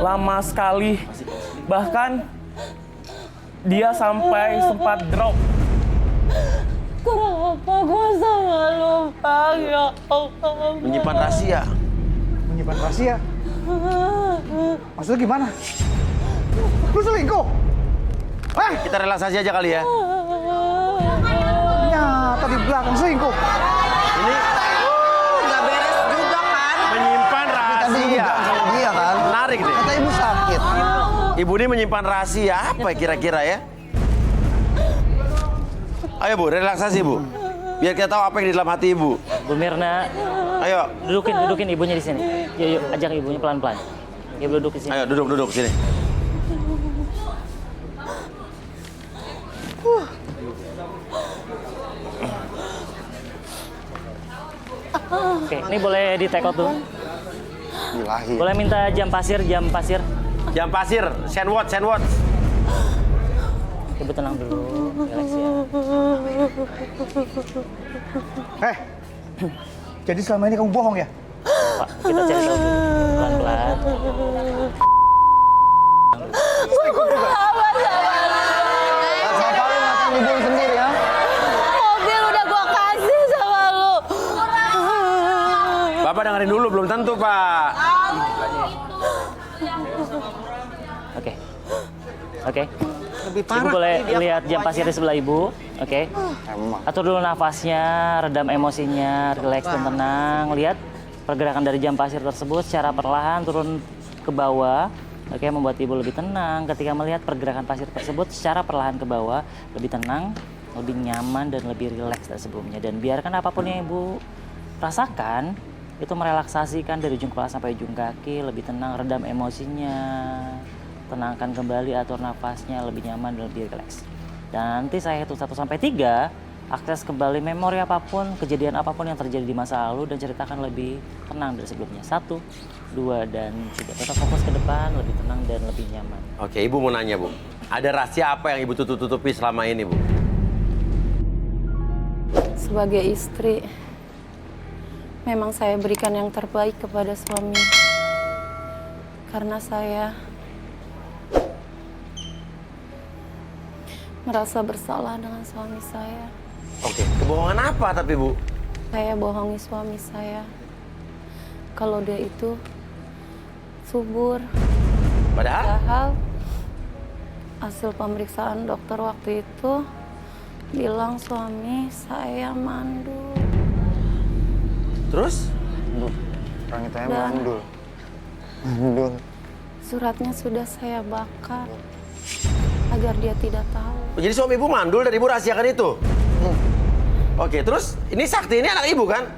Lama sekali. Bahkan dia sampai sempat drop. Kurang apa gue sama lu, Bang? Ya Allah. Menyimpan rahasia. Menyimpan rahasia. Maksudnya gimana? Lu selingkuh? Kita relaksasi aja kali ya. Ternyata di belakang selingkuh. Ini Nggak beres juga kan? menyimpan Tadi rahasia. juga sama dia kan. Menarik nih. Kata ibu sakit. Ibu ini menyimpan rahasia apa kira-kira ya? Ayo Bu, relaksasi Bu. Biar kita tahu apa yang di dalam hati Ibu. Bu Mirna, Ayo, dudukin ibunya di sini. Yuk, ajak ibunya pelan-pelan. Ibu duduk di sini. ayo duduk sini. Oke, ini boleh di take out dulu. Ilahi. Boleh minta jam pasir. Jam pasir, sandwich. Ibu tenang dulu, relax ya. Jadi selama ini kamu bohong ya? Pak, kita cari tahu dulu. Pelan-pelan. Bapak lu ngatain ibu lu sendiri ya. Mobil udah gue kasih sama lu. Bapak dengerin dulu, belum tentu Pak. Oke. Lebih Ibu parah. boleh Dia lihat jam pasir di sebelah Ibu. Oke. Atur dulu nafasnya, redam emosinya, rileks dan tenang. Lihat pergerakan dari jam pasir tersebut secara perlahan turun ke bawah. Oke, membuat Ibu lebih tenang ketika melihat pergerakan pasir tersebut secara perlahan ke bawah, lebih tenang, lebih nyaman dan lebih rileks dari sebelumnya. Dan biarkan apapun yang Ibu rasakan itu merelaksasikan dari ujung kepala sampai ujung kaki, lebih tenang, redam emosinya. Tenangkan kembali, atur nafasnya lebih nyaman dan lebih rileks. Dan nanti saya hitung 1 sampai 3, akses kembali memori apapun, kejadian apapun yang terjadi di masa lalu dan ceritakan lebih tenang dari sebelumnya. 1, 2, dan 3. Tetap fokus ke depan, lebih tenang dan lebih nyaman. Oke, Ibu mau nanya Bu. Ada rahasia apa yang Ibu tutup-tutupi selama ini Bu? Sebagai istri, memang saya berikan yang terbaik kepada suami. Karena saya merasa bersalah dengan suami saya. Oke, kebohongan apa tapi Bu? Saya bohongi suami saya kalau dia itu subur. Padahal hasil pemeriksaan dokter waktu itu bilang suami saya mandul. Terus? Orang itu Dan mandul. suratnya sudah saya bakar agar dia tidak tahu. Jadi suami Ibu mandul dan Ibu rahasiakan itu? Oke, terus ini Sakti ini anak Ibu kan?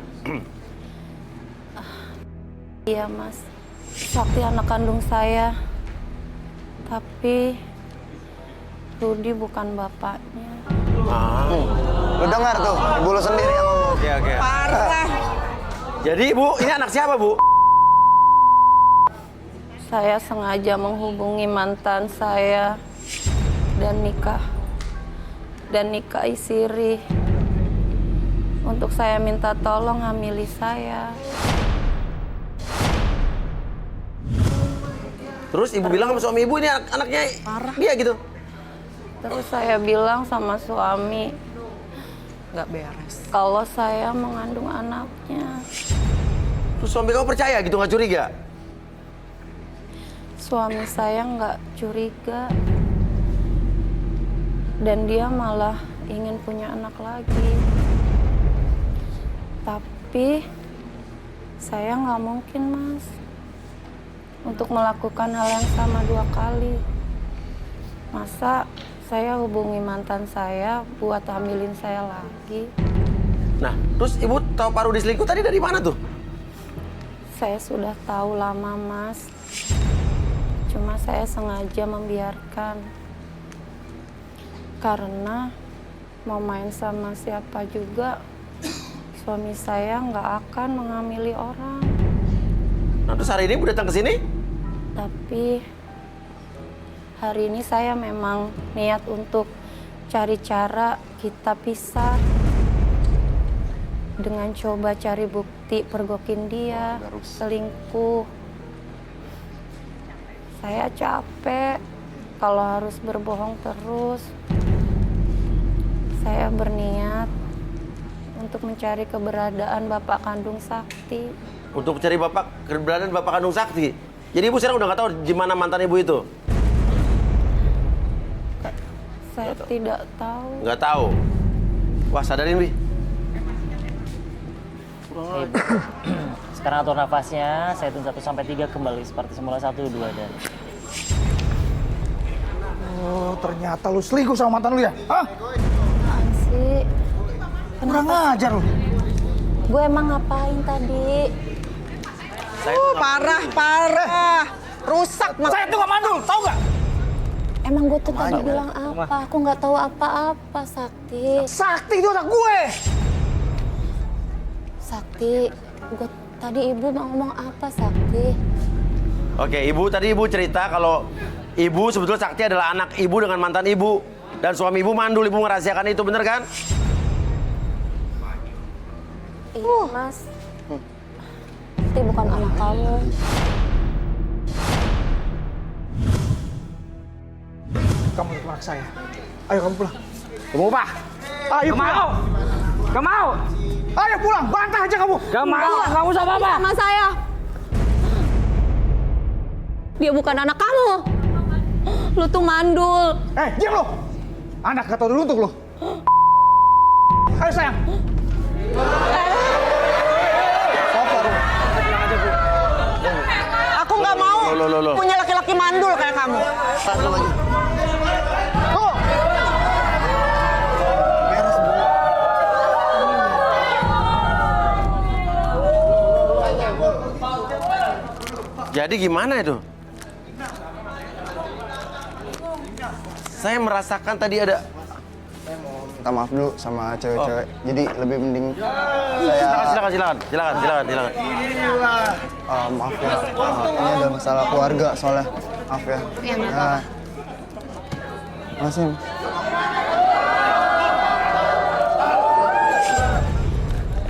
Iya Mas, Sakti anak kandung saya, tapi Rudi bukan bapaknya. Lu dengar tuh, ibu lu sendiri yang ngomong. Oke. Parah. Jadi Ibu, ini anak siapa Bu? Saya sengaja menghubungi mantan saya dan nikahi Siri untuk saya minta tolong hamili saya. Terus Ibu bilang sama suami Ibu ini anaknya dia gitu? Terus saya bilang sama suami Nggak beres. kalau saya mengandung anaknya. Terus suami kamu percaya gitu, nggak curiga? Suami saya nggak curiga dan dia malah ingin punya anak lagi. Tapi saya nggak mungkin, Mas, untuk melakukan hal yang sama 2 kali. Masa saya hubungi mantan saya buat hamilin saya lagi? Nah, terus ibu tahu Pak Rudi selingkuh tadi dari mana tuh? Saya sudah tahu lama, Mas. Cuma saya sengaja membiarkan. Karena mau main sama siapa juga, suami saya nggak akan menghamili orang. Nah, terus hari ini ibu datang ke sini? Tapi hari ini saya memang niat untuk cari cara kita pisah. Dengan coba cari bukti pergokin dia, selingkuh. Saya capek kalau harus berbohong terus. Saya berniat untuk mencari keberadaan bapak kandung Sakti. Untuk cari keberadaan bapak kandung Sakti? Jadi ibu sekarang udah nggak tahu di mana mantan ibu itu? Saya tidak tahu. Nggak tahu? Wah, sadarin, Bi. Sekarang atur nafasnya, saya hitung 1 sampai 3 kembali seperti semula. 1, 2, dan... Oh, ternyata lu selingkuh sama mantan lu ya? Hah? Sih. Kurang ajar lu. Gue emang ngapain tadi? Parah. Rusak, Mas. Saya tuh gak mandul, tau gak? Emang gue tuh tadi bilang apa? Aku nggak tahu apa-apa, Sakti. Sakti itu anak gue. Sakti, tadi ibu mau ngomong apa, Sakti? Oke, tadi ibu cerita kalau ibu sebetulnya Sakti adalah anak ibu dengan mantan ibu. Dan suami ibu mandul, ibu merahasiakan itu, bener kan? Iya, Mas. Sakti bukan anak kamu. Kamu itu anak saya. Ayo kamu pulang. Kamu apa? Ayo pulang. Gak mau. Ayo pulang, bantah aja kamu. Gak mau. Gak usah apa-apa. Sama saya. Dia bukan anak kamu. Lu tuh mandul. Diam lo. Anak kata dulu untuk lo. Ayo sayang. Aku nggak mau punya laki-laki mandul kayak kamu. Satu lagi. Oh. Jadi gimana itu? Saya merasakan tadi ada... Minta maaf dulu sama cewek-cewek. Jadi lebih mending saya... Silakan. Maaf ya, ini ada masalah keluarga soalnya. Maaf ya. Iya, nggak apa-apa. Makasih.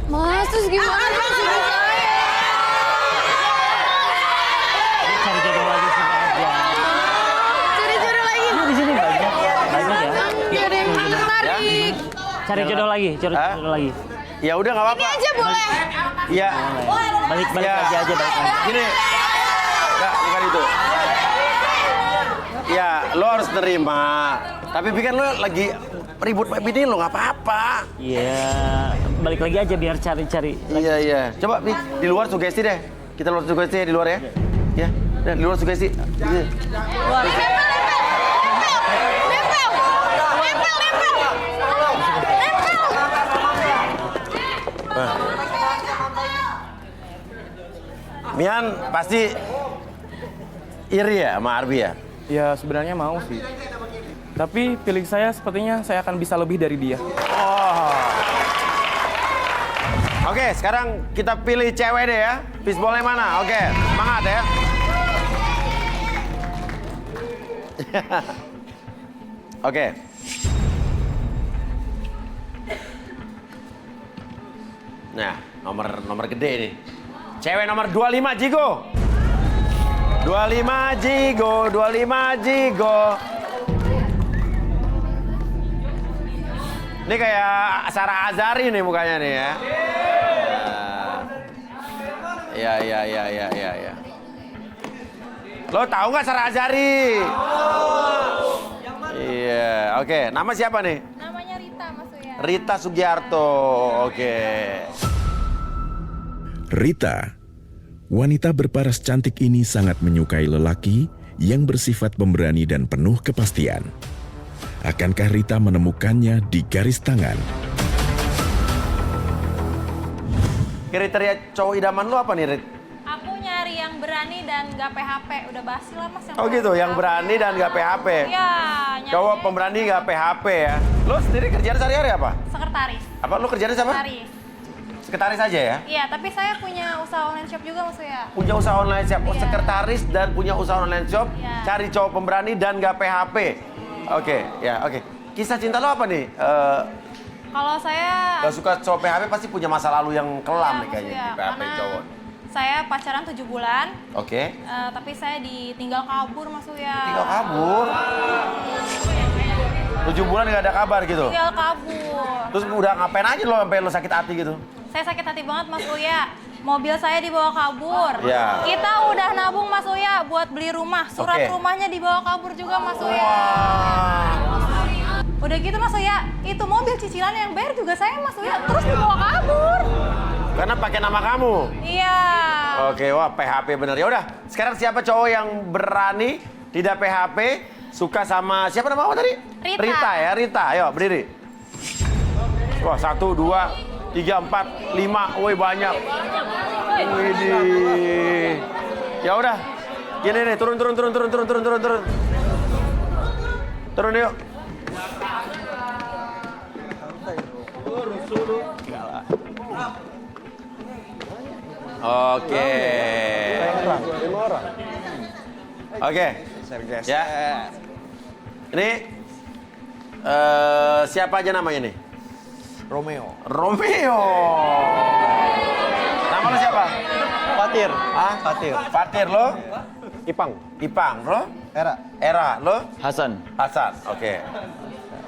Mas, terus gimana? Cari jodoh lagi sini aja. Cari jodoh lagi. Ini di sini banyak ya. Gak ada yang menarik. Cari jodoh lagi, jodoh lagi. Ya udah nggak apa-apa. Ini aja boleh. Iya. Balik Ya. aja, balik lagi. Gini. Enggak, bukan itu. Ya, lo harus terima. Tapi kan lo lagi ribut sama bini lo, nggak apa-apa. Iya, balik lagi aja biar cari-cari. Iya. Coba, Bi, di luar sugesti deh. Kita luar sugesti di luar ya. Ya, dan di luar sugesti. Iya. Mian pasti iri ya sama Arbi ya? Ya sebenarnya mau sih. Tapi pilih saya sepertinya saya akan bisa lebih dari dia. Oh. Oke, sekarang kita pilih cewek deh ya. Fishball-nya mana? Oke, semangat ya. Oke. Nah, nomor gede nih. Cewek nomor 25 Jigo. 25 Jigo. Ini kayak Sarah Azhari nih mukanya nih ya. Ya. Lo tahu nggak Sarah Azhari? Iya, oke. Nama siapa nih? Namanya Rita, Rita Sugiarto. Oke. Rita, wanita berparas cantik ini sangat menyukai lelaki yang bersifat pemberani dan penuh kepastian. Akankah Rita menemukannya di garis tangan? Kriteria cowok idaman lu apa nih, Rit? Aku nyari yang berani dan gak PHP. Udah basi lah mas. Oh gitu, yang berani dan gak PHP. Iya. Cowok pemberani gak PHP ya. Lu sendiri kerjaan sehari-hari apa? Sekretaris. Apa lu kerjaan siapa? Sekretaris. Sekretaris aja ya? Iya, tapi saya punya usaha online shop juga maksudnya. Punya usaha online shop, Iya. sekretaris dan punya usaha online shop, Iya. cari cowok pemberani dan gak PHP. Oke, ya oke. Kisah cinta lo apa nih? Kalau saya Gak suka cowok PHP pasti punya masa lalu yang kelam Iya, nih kayaknya maksudnya, di PHP karena cowok. saya pacaran 7 bulan, Oke. tapi saya ditinggal kabur Mas Uya. Tinggal kabur. 7 bulan gak ada kabar gitu. Tinggal kabur. Terus udah ngapain aja lo sampai lo sakit hati gitu? Saya sakit hati banget Mas Uya. Mobil saya dibawa kabur. Iya. Kita udah nabung Mas Uya buat beli rumah. Surat Oke. rumahnya dibawa kabur juga Mas Uya. Udah gitu Mas Uya, itu mobil cicilan yang bayar juga saya Mas Uya. Terus dibawa kabur. Karena pakai nama kamu. Iya. Oke, wah PHP bener. Ya udah, sekarang siapa cowok yang berani tidak PHP, suka sama siapa nama kamu tadi? Rita. Rita ya, Rita. Ayo berdiri. Wah, 1, 2, 3, 4, 5. Woi banyak. Widih. Ya udah. Gini nih, turun. Turun yuk. Oke. Oke. Ya. Ini siapa aja namanya nih? Romeo. Romeo. Nama lo siapa? Fatir. Ah? Fatir. Fatir lo? Ipang. Ipang lo? Era. Era lo? Hasan. Hasan. Oke.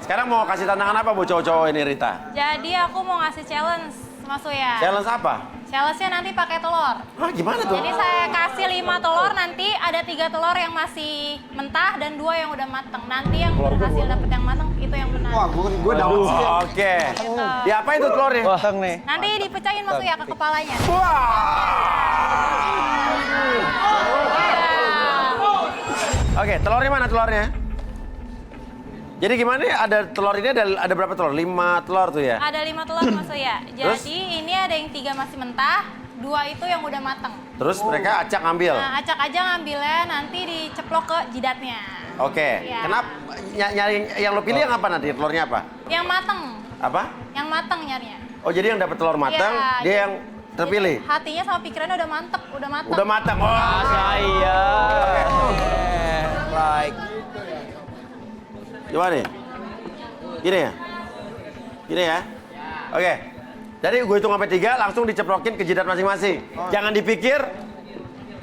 Sekarang mau kasih tantangan apa buat cowok-cowok ini Rita? Jadi aku mau ngasih challenge Mas Uya. Challenge apa? Challenge-nya nanti pakai telur. Hah, gimana tuh? Jadi saya kasih 5 telur, nanti ada 3 telur yang masih mentah dan 2 yang udah mateng. Nanti yang berhasil dapet yang mateng itu yang benar. Wah, gue dapet sih. Oke. Gitu. Diapain tuh telurnya? Mateng nih. Nanti dipecahin Mas Uya ke kepalanya. Oke, telurnya mana telurnya? Jadi gimana ya? Ada telur ini ada berapa telur? 5 telur tuh ya? Ada 5 telur Mas Uya. Jadi ini ada yang 3 masih mentah, 2 itu yang udah mateng. Terus mereka acak ngambil? Nah, acak aja ngambilnya, nanti diceplok ke jidatnya. Oke. Iya. Kenapa nyari yang lo pilih yang apa nanti? Telurnya apa? Yang mateng. Apa? Yang mateng nyarinya. Oh, jadi yang dapat telur matang, Iya, dia jadi- yang terpilih? Jadi hatinya sama pikirannya udah mantep, udah mateng. Udah matang. Wah, Saya. Like. gimana nih? Gini ya? Gini ya? Oke. Jadi gue hitung sampai 3, langsung diceplokin ke jidat masing-masing. Jangan dipikir,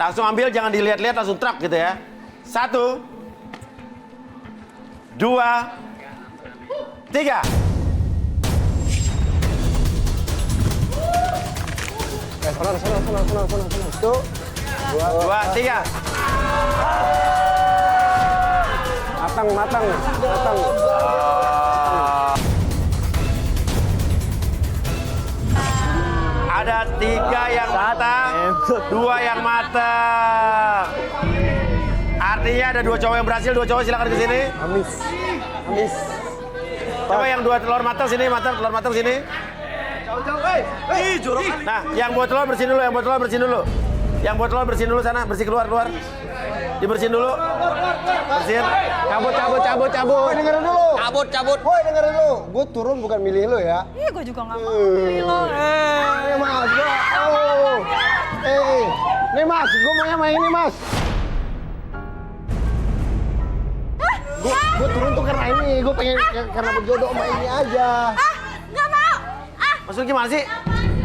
langsung ambil, jangan dilihat-lihat, langsung truk gitu ya. 1, 2, 3. Sana. Tuh. 2, 3. Matang. Ada 3 yang matang, 2 yang matang. Artinya ada 2 cowok yang berhasil, 2 cowok silakan ke sini. Amis. Coba yang 2 telur matang sini, telur matang sini. Nah, yang buat telur bersihin dulu, Yang buat telur bersihin dulu sana, bersih keluar. Dibersihin dulu. Bersihin. Cabut. Woi, dengerin dulu. Cabut. Woi, dengerin dulu. Gue turun bukan milih lo ya. Iya, gue juga nggak mau pilih lo. Mas, nih mas, gue maunya main ini mas. Gue turun tuh karena ini, gue pengen karena berjodoh sama ini aja. Nggak mau. Maksudnya gimana sih?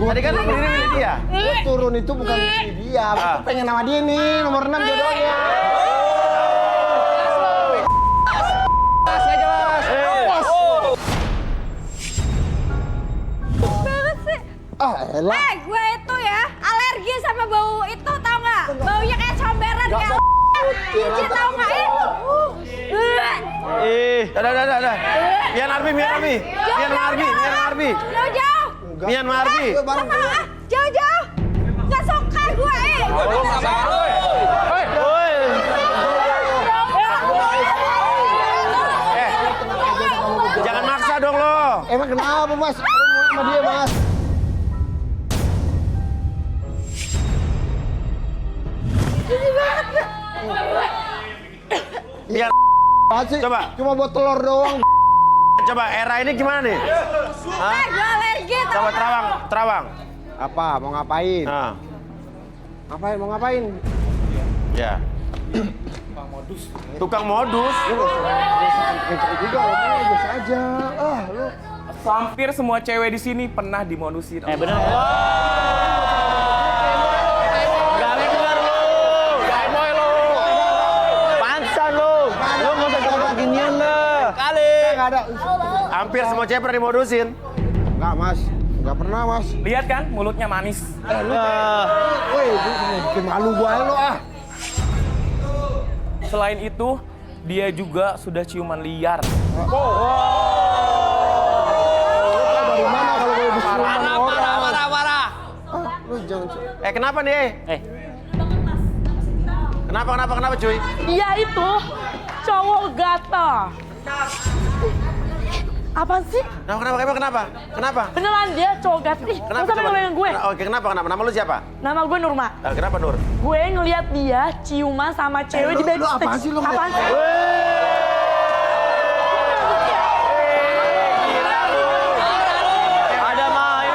Tadi kan lo berdiri milih dia. Gue turun itu bukan milih dia, gue pengen sama dia nih, nomor 6 jodohnya. Banget sih. Elah. Gue itu ya alergi sama bau itu, tau nggak? Baunya kayak comberan ya. Jijik tau nggak? Udah. Biar Mian Marbi. Jauh-jauh. Mian Marbi. Jauh-jauh. Nggak suka gue. Jangan maksa dong lo. Emang kenapa mas? Aku mau sama dia mas. Biar coba. Cuma buat telur doang. Coba era ini gimana nih? Hah? Gue alergi. Coba terawang. Apa? Mau ngapain? Nah, Mau ngapain? ya. Tukang modus. Kenceng juga, lo biasa aja. Lu. Hampir semua cewek di sini pernah dimodusin. Bener ya? Gak bener lo. Gak boy lo. Pansan lo. Lo nggak usah coba ginian lah. Kali. Nggak ada. Hampir semua cewek pernah dimodusin. Nggak mas. Nggak pernah mas. Lihat kan mulutnya manis. Woi, bikin malu gua lo ah. Selain itu, dia juga sudah ciuman liar. Dari mana kalau gue bisa Parah. Lu jangan. Kenapa nih? Kenapa cuy? Dia itu cowok gatel. Apaan sih? Kenapa? Beneran dia cowok gatel. Ih, Kenapa? masa ngeliatin gue? Oke, kenapa? Nama lu siapa? Nama gue Nurma. Kenapa Nur? Gue ngeliat dia ciuman sama cewek di backstage. apaan sih lu? Apaan sih? Ada main.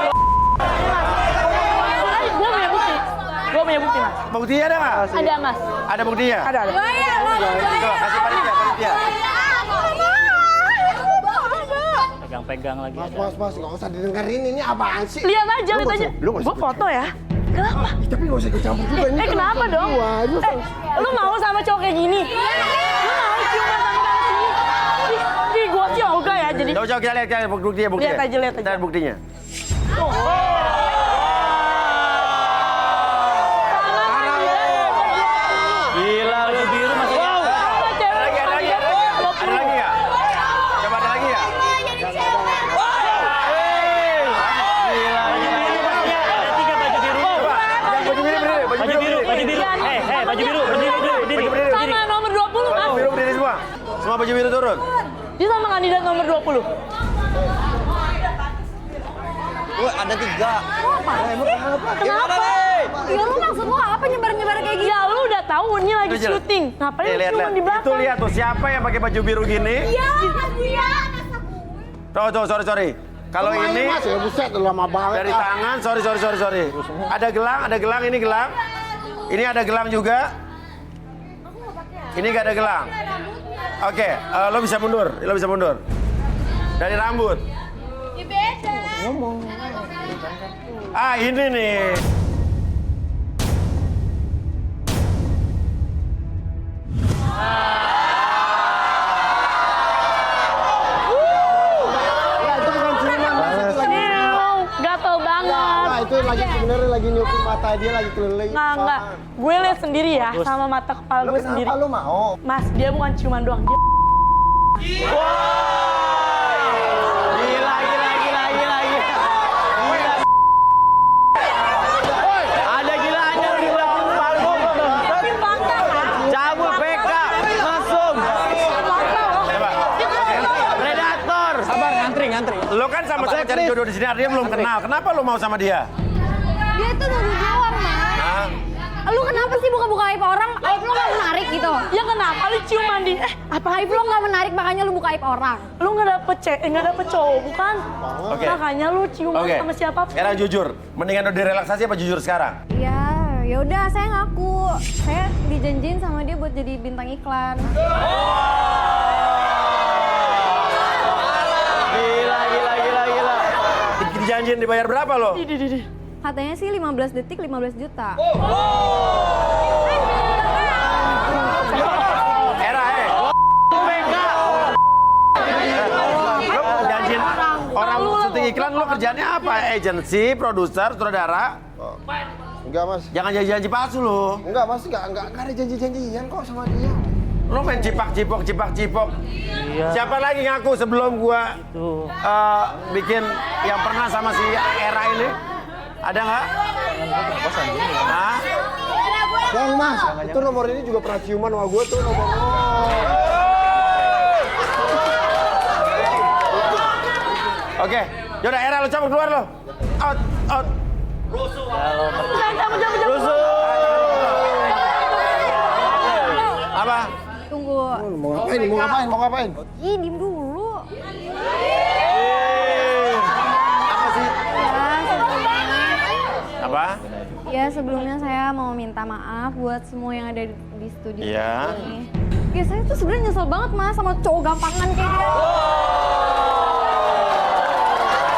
Gue punya bukti, Mas. Buktinya ada nggak? Ada, Mas. Ada buktinya? Ada. Coba kasih panitia. Pegang-pegang lagi. Mas, nggak usah didengerin ini apaan sih? Lihat aja. Lu nggak Gue foto ya. Kenapa? Tapi nggak usah ikut campur juga ini. Kenapa dong? Lu mau sama cowok kayak gini? Lu mau ciuman sama kayak gini? Ih, gue sih ogah ya jadi. Coba kita lihat buktinya. Lihat aja. Kita lihat buktinya. Gila, baju biru masih ada. Ada lagi nggak? Coba ada lagi ya? Gila. Ada 3 baju biru. Baju biru. Baju biru, berdiri. Sama nomor 20, Mas. Biru berdiri semua. Semua baju biru turun. Dia sama kandidat nomor 20. Woi, ada 3. Kenapa? Ya lu maksud lu apa nyebar-nyebar kayak gitu? Ya lu udah tahu ini lagi Itu jelas. syuting. Ngapain lu Lihat. ciuman di belakang? Itu lihat tuh siapa yang pakai baju biru gini? Iya, dia. Tuh, sorry. Kalau ini Mas ya buset lama banget. dari tangan, sorry. Ada gelang, ini gelang. Ini ada gelang juga. Ini gak ada gelang. Oke, lo bisa mundur. Dari rambut. Ini nih. Itu bukan ciuman mas. Gatel banget. Nah, itu lagi sebenarnya lagi nyukur mata dia lagi keliling. Enggak. Gue lihat sendiri ya sama mata kepala gue sendiri. Kenapa lu mau? Mas, dia bukan ciuman doang. Dia Gila. Ada gilanya di belakang panggung. Cabut PK, langsung. Coba. Predator. Sabar, ngantri. Lo kan sama saya cari jodoh di sini, artinya belum kenal. Kenapa lo mau sama dia? Dia itu nuduh doang, Mas. Hah? Lu kenapa sih buka-buka aib orang? Aib lu gak menarik gitu? ya kenapa lu ciuman di Apa aib lu gak menarik makanya lu buka aib orang? lu nggak dapet cowok bukan? Oke. Makanya lu ciuman Oke. sama siapapun. Sekarang jujur, mendingan lo direlaksasi apa jujur sekarang? Ya udah saya ngaku. Saya dijanjiin sama dia buat jadi bintang iklan. Gila. Dijanjiin dibayar berapa lo? Katanya sih 15 detik 15 juta. Era, Lo janjiin orang syuting iklan, lo kerjanya apa? Agensi, produser, sutradara? Enggak mas. Jangan janji-janji palsu lo. Enggak mas, enggak ada janji-janjian kok sama dia. Lo main cipak-cipok. Iya. Siapa lagi ngaku sebelum gua Tuh. bikin yang pernah sama si Era ini? Ada nggak? Hah? Bang Mas, itu nomor ini juga pernah ciuman sama gue tuh nomor. Oke, yaudah Era lo cabut keluar lo. Out. Rusuh. Apa? Tunggu. Mau ngapain? Ih, diem dulu. Apa sih? Apa? Ya, sebelumnya saya mau minta maaf buat semua yang ada di studio Iya. ini. Ya, saya tuh sebenarnya nyesel banget Mas sama cowok gampangan kayak dia.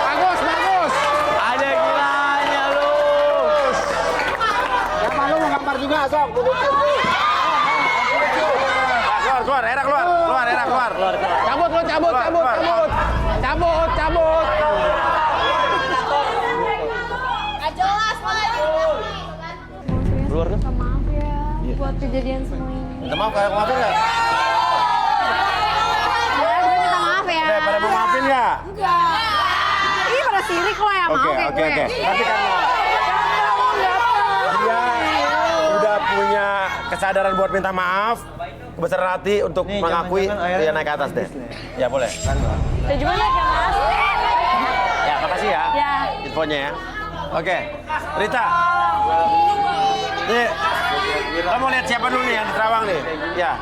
Bagus. Ada gilanya lu. Siapa lu mau ngampar juga, Sok? Keluar, Era keluar. Cabut. Gak jelas, Keluar kan? Minta maaf ya buat kejadian semua ini. Minta maaf kayak maafin nggak? Ya, gue minta maaf ya. Pada mau maafin nggak? Ih, pada sirik lo ya, mau kayak gue. Tapi karena dia udah punya kesadaran buat minta maaf, kebesaran hati untuk mengakui, dia naik ke atas deh. Ya boleh. Saya juga naik ya, Mas. Ya makasih ya. Ya. Infonya ya. Oke, Rita. Nih, lo mau lihat siapa dulu nih yang di Terawang nih? Ya.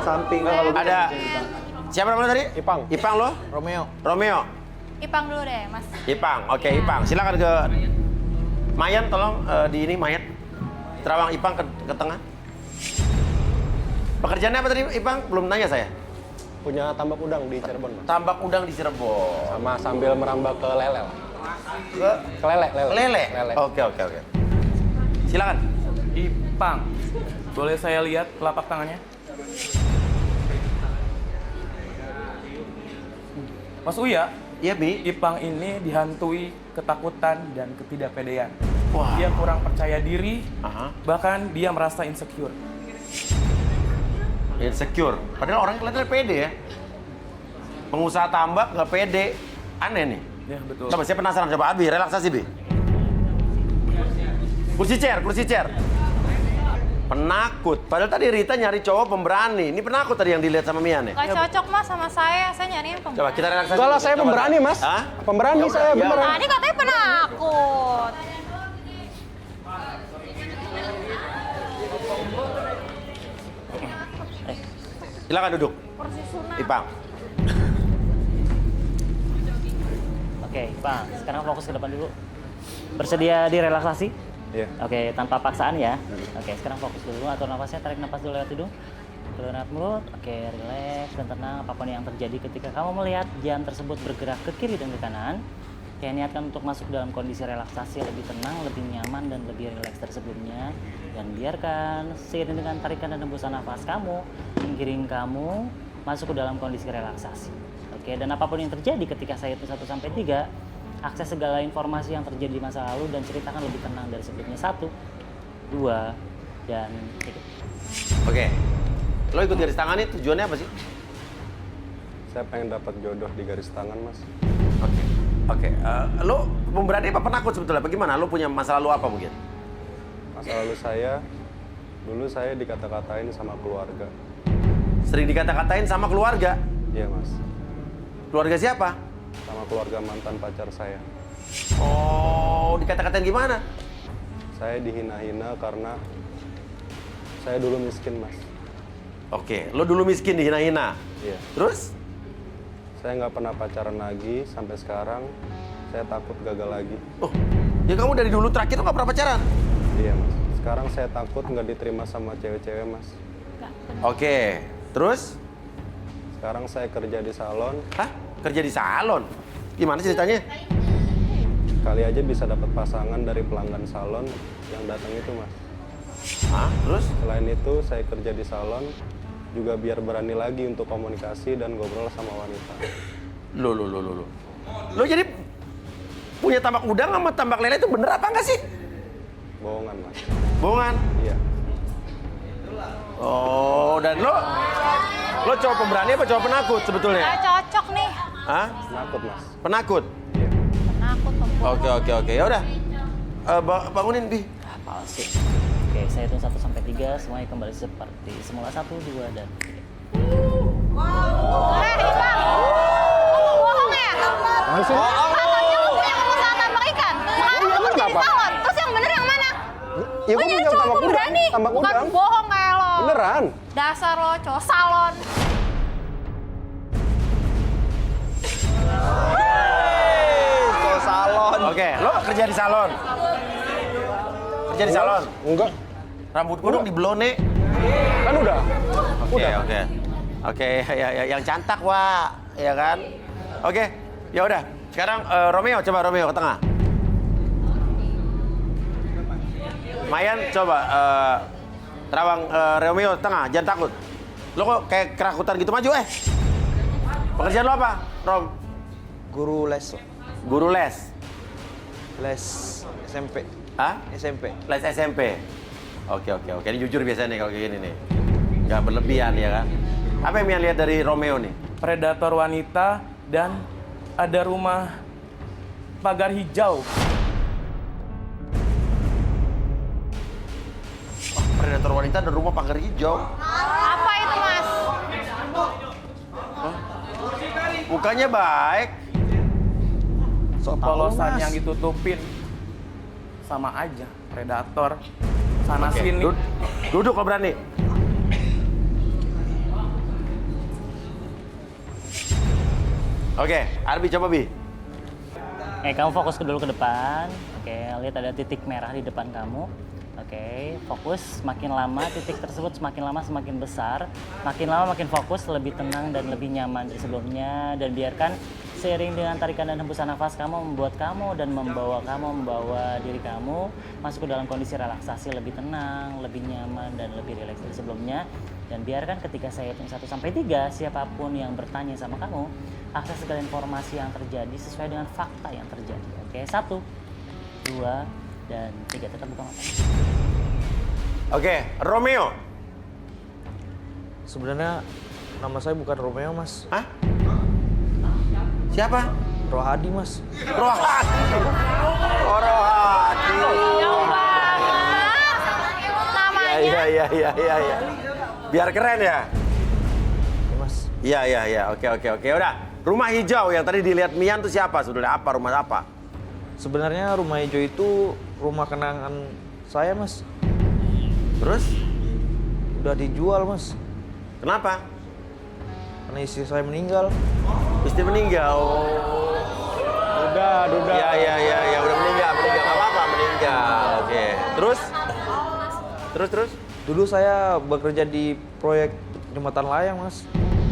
Samping. Ada siapa namanya tadi? Ipang lo? Romeo. Ipang dulu deh, Mas. Ipang. Oke, Ipang. Silakan ke Mayan, tolong di ini Mayat. Terawang Ipang ke tengah. Pekerjaannya apa tadi Ipang? Belum tanya saya. Punya tambak udang di Cirebon, Mas. Tambak udang di Cirebon. Sama sambil merambah ke lele. Ke lele. Oke. Silakan. Ipang, boleh saya lihat telapak tangannya? Mas Uya, Iya, Bi. Ipang ini dihantui ketakutan dan ketidakpedean. Wah. Dia kurang percaya diri, Aha. bahkan dia merasa insecure. Insecure. Padahal orang kelihatannya pede ya. Pengusaha tambak nggak pede. Aneh nih. Ya, betul. Coba saya penasaran. Coba Abi, relaksasi Bi. Kursi chair. Penakut. Padahal tadi Rita nyari cowok pemberani. Ini penakut tadi yang dilihat sama Mia nih. Gak cocok, Mas, sama saya nyariin pemberani. Coba kita relaksasi. Enggak lah, saya Coba. pemberani, Mas. Hah? Pemberani Ya saya, udah, ya. beneran. Tadi katanya penakut. Silakan duduk. Ipang. Oke, Pak. Sekarang fokus ke depan dulu. Bersedia direlaksasi? Iya. Oke, tanpa paksaan ya. Oke, sekarang fokus dulu. Atur nafasnya, tarik nafas dulu lewat hidung. Keluar lewat mulut. Oke, relax dan tenang. Apapun yang terjadi ketika kamu melihat jam tersebut bergerak ke kiri dan ke kanan, kayak niatkan untuk masuk dalam kondisi relaksasi lebih tenang, lebih nyaman, dan lebih rileks dari sebelumnya. Dan biarkan seiring dengan tarikan dan hembusan nafas kamu, menggiring kamu masuk ke dalam kondisi relaksasi. Oke, dan apapun yang terjadi ketika saya hitung 1-3, akses segala informasi yang terjadi di masa lalu dan ceritakan lebih tenang dari sebelumnya. 1, 2, dan 3. Oke. Lo ikut garis tangan ini tujuannya apa sih? Saya pengen dapat jodoh di garis tangan, Mas. Oke. Lo pemberani apa penakut sebetulnya? Bagaimana? Lo punya masa lalu apa mungkin? Masa lalu saya, dulu saya dikata-katain sama keluarga. Sering dikata-katain sama keluarga? Iya, Mas. Keluarga siapa? Sama keluarga mantan pacar saya. Oh, dikata-katain gimana? Saya dihina-hina karena saya dulu miskin, Mas. Oke, lo dulu miskin dihina-hina. Iya. Terus? Saya nggak pernah pacaran lagi, sampai sekarang saya takut gagal lagi. Oh, ya kamu dari dulu terakhir tuh nggak pernah pacaran? Iya, Mas. Sekarang saya takut nggak diterima sama cewek-cewek, Mas. Oke, terus? Sekarang saya kerja di salon. Hah? Kerja di salon? Gimana ceritanya? Kali aja bisa dapat pasangan dari pelanggan salon yang datang itu, Mas. Hah? Terus? Selain itu, saya kerja di salon juga biar berani lagi untuk komunikasi dan ngobrol sama wanita. Lo jadi punya tambak udang sama tambak lele itu bener apa enggak sih? Bohongan, Mas. Bohongan? Iya. Oh, dan lo cowok pemberani apa cowok penakut sebetulnya? Gak cocok nih. Hah? Penakut, Mas. Penakut? Penakut pembohong. Oke. Ya udah. Bangunin, Bi. Apa sih? Oke, saya hitung 1 sampai 3, semuanya kembali seperti semula. 1, 2, dan 3. Ibang! Kamu bohong ya? Katanya lu punya usaha tambak ikan. Sekarang lu kerja di salon. Terus yang bener yang mana? Ya, gue jadi punya cowok tambak udang. pemberani. Tambak Bukan udang. bohong kayak lo. Beneran. Dasar lo cowok salon. Cowok salon. Oke, lo kerja di salon? Kerja di salon? Enggak. Rambut gue dong diblone. Kan udah. Oke, ya, yang cantak, Wak. Ya kan? Oke, ya udah. Sekarang Romeo, coba Romeo ke tengah. Mayan, coba terawang Romeo tengah, jangan takut. Lo kok kayak kerakutan gitu, maju Pekerjaan lo apa, Rom? Guru les. Guru les? Les SMP. Hah? SMP. Les SMP? Oke. Ini jujur biasanya nih kalau kayak gini nih. Nggak berlebihan ya kan? Apa yang Mian lihat dari Romeo nih? Predator wanita dan ada rumah pagar hijau. Predator wanita dan rumah pagar hijau. Apa itu, Mas? Mukanya baik. Polosan yang ditutupin. Sama aja, predator. Sana Oke, sini. Duduk kalau berani. Oke, Arbi coba Bi. Kamu fokus dulu ke depan. Oke, lihat ada titik merah di depan kamu. Oke, fokus. Makin lama titik tersebut semakin lama semakin besar. Makin lama makin fokus, lebih tenang dan lebih nyaman dari sebelumnya. Dan biarkan seiring dengan tarikan dan hembusan nafas kamu membuat kamu dan membawa diri kamu masuk ke dalam kondisi relaksasi lebih tenang, lebih nyaman dan lebih rileks dari sebelumnya. Dan biarkan ketika saya hitung 1 sampai 3, siapapun yang bertanya sama kamu, akses segala informasi yang terjadi sesuai dengan fakta yang terjadi. Oke, 1, 2, dan 3. Tetap buka mata. Oke, Romeo. Sebenarnya nama saya bukan Romeo, Mas. Hah? Siapa? Rohadi, Mas. Rohadi. Oh, Rohadi. Jauh banget. Namanya. Iya. Biar keren ya? Mas. Iya. Oke. Udah. Rumah hijau yang tadi dilihat Mian tuh siapa? Sebenarnya apa? Rumah apa? Sebenarnya rumah hijau itu rumah kenangan saya, Mas. Terus? Udah dijual, Mas. Kenapa? Karena istri saya meninggal. Istri meninggal. Oh. Udah. Iya. Udah meninggal. Gak apa-apa, meninggal. Oke. Terus? Dulu saya bekerja di proyek jembatan layang, Mas.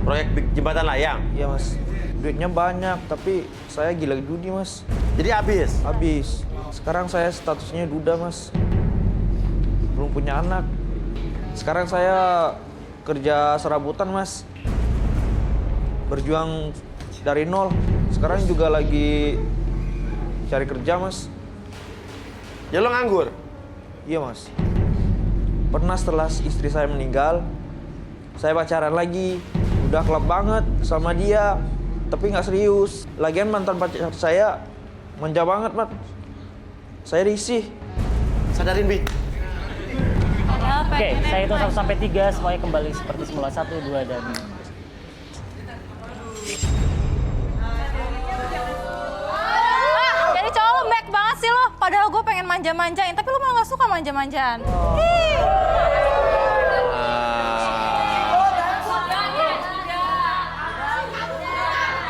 Proyek jembatan layang? Iya, Mas. Duitnya banyak, tapi saya gila judi, Mas. Jadi habis? Habis. Sekarang saya statusnya duda, Mas. Belum punya anak. Sekarang saya kerja serabutan, Mas. Berjuang dari nol. Sekarang juga lagi cari kerja, Mas. Ya lo nganggur? Iya, Mas. Pernah setelah istri saya meninggal, saya pacaran lagi. Udah klop banget sama dia, tapi nggak serius. Lagian mantan pacar saya manja banget, Mat. Saya risih. Sadarin, Bi. Oke, saya hitung 1 sampai 3, semuanya kembali seperti semula. 1, 2, dan... Jadi cowok lu baik banget sih lo. Padahal gue pengen manja-manjain, tapi lu malah gak suka manja-manjaan.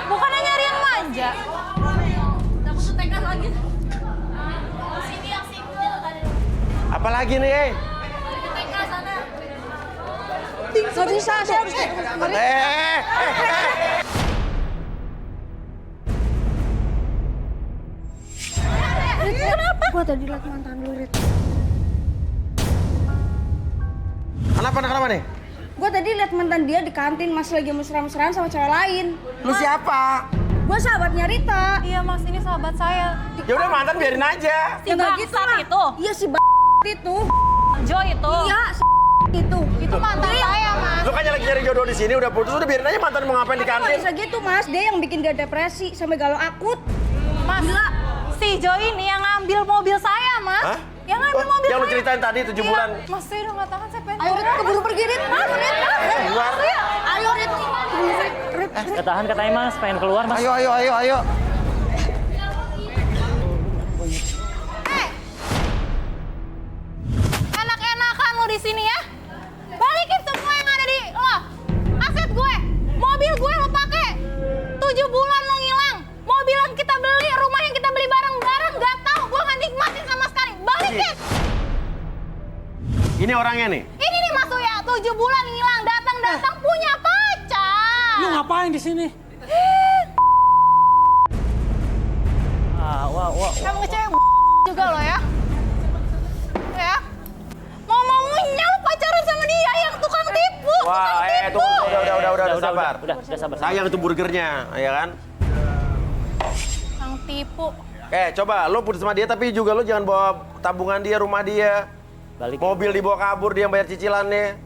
Bukannya nyari yang manja. Apalagi nih, Nggak bisa, saya harus Kenapa? Gua tadi liat mantan lu, Rit. Kenapa nih? Gua tadi liat mantan dia di kantin, masih lagi mesra-mesraan sama cewek lain. Lu siapa? Gua sahabatnya Rita. Iya mas, ini sahabat saya. Ya udah mantan biarin aja. Si bangsat itu. Iya si itu. Jo itu. Iya, Itu mantan saya, Mas. Lu kan lagi nyari jodoh di sini, udah putus, udah biarin aja mantan mau ngapain di Nggak kantin. bisa gitu, Mas. Dia yang bikin dia depresi sampai galau akut. Mas, si Jo ini yang ngambil mobil saya, Mas. Hah? Yang ngambil mobil Yang lu saya. ceritain tadi 7 bulan. Mas, saya udah nggak tahan, saya pengen Ayo, Rit, keburu pergi, Rit. Mas, Rit. Keluar. Ayo, Rit. Rit. Ketahan katanya Mas, pengen keluar Mas. Ayo. Enak-enakan lu di sini ya. Balikin semua yang ada di lo. Aset gue, mobil gue lo pakai. 7 bulan lo ngilang. Mobil yang kita beli, rumah yang kita beli bareng-bareng, gak tahu gue gak nikmatin sama sekali. Balikin. Ini orangnya nih. Ini nih Mas Uya, 7 bulan ngilang, datang-datang punya pacar. Lu ngapain di sini? Wah. Kamu cewek juga lo ya. Ya. Ngomongnya lu pacaran sama dia yang tukang tipu. Wah, udah sabar. Udah sabar. Sayang itu burgernya, ya kan? Tukang tipu. Coba lo putus sama dia tapi juga lo jangan bawa tabungan dia, rumah dia. Balik. Mobil dibawa kabur, dia yang bayar cicilannya.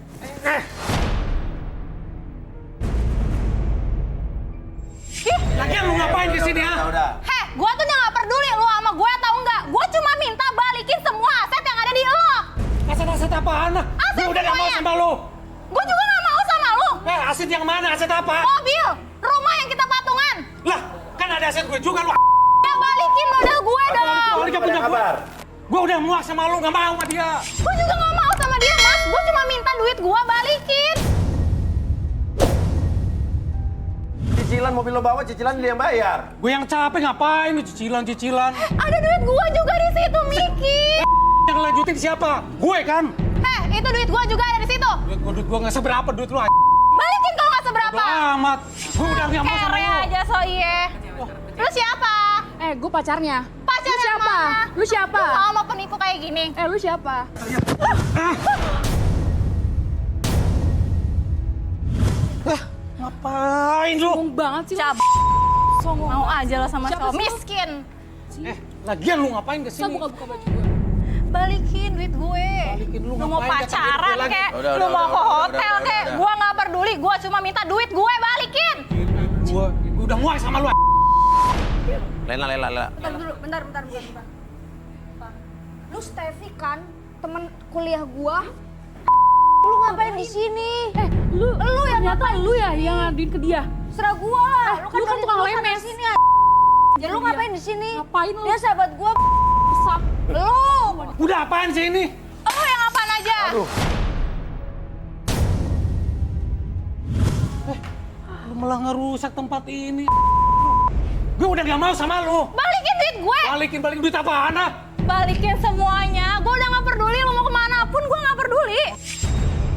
Lagian lu ngapain di sini, ha? Udah. Heh, gua tuh udah gak peduli lu sama gue atau enggak. Gua cuma minta balikin semua aset yang ada di lo. Aset-aset apaan? Aset Gua udah gak mau semuanya. sama lu. Gua juga gak mau sama lu. Aset yang mana? Aset apa? Mobil, rumah yang kita patungan. Lah, kan ada aset gue juga lu. Ya balikin modal gue dong. Keluarga punya gue. Gue udah muak sama lu, gak mau sama dia. Gue juga gak mau sama dia, Mas. Gue cuma minta duit gue balikin. Cicilan mobil lo bawa, cicilan dia yang bayar. Gue yang capek ngapain nih cicilan. Ada duit gue juga di situ, Miki. Yang lanjutin siapa? Gue kan? Heh, itu duit gue juga ada di situ. Duit gue gak seberapa duit lu. Balikin kalau nggak seberapa. Bodo amat. Gue udah gak mau sama Kere lu. aja so iye. Lu siapa? Gue pacarnya. Pacar Lu siapa? mana? Lu siapa? Lu mau penipu kayak gini? Lu siapa? Ngapain lu? Songong banget sih. Songong. Mau aja lo sama Siapa cowok sih lu? miskin. Lagian lu ngapain kesini? Saya buka-buka baju gue. Balikin duit gue. Balikin lu mau ngapain? pacaran Kata duit gue kek, lagi. lu mau ke hotel udah, kek, udah. gue nggak peduli, gue cuma minta duit gue balikin. Gue udah muak sama lu. Lela. Bentar. Lu Steffi kan, temen kuliah gua. Lu ngapain di sini? Lu yang ngapain? Lu ya yang ngaduin ke dia. Serah gua lah. Lu kan tukang lemes. Sini, ya lu ngapain di sini? Ngapain lu? Dia sahabat gua. Besar. Lu. Udah apaan sih ini? Lu yang apaan aja? Aduh. Lu malah ngerusak tempat ini. Gue udah gak mau sama lu. Balikin duit gue. Balikin duit apaan ah? Balikin semuanya. Gue udah nggak peduli lu mau kemana pun gue nggak peduli.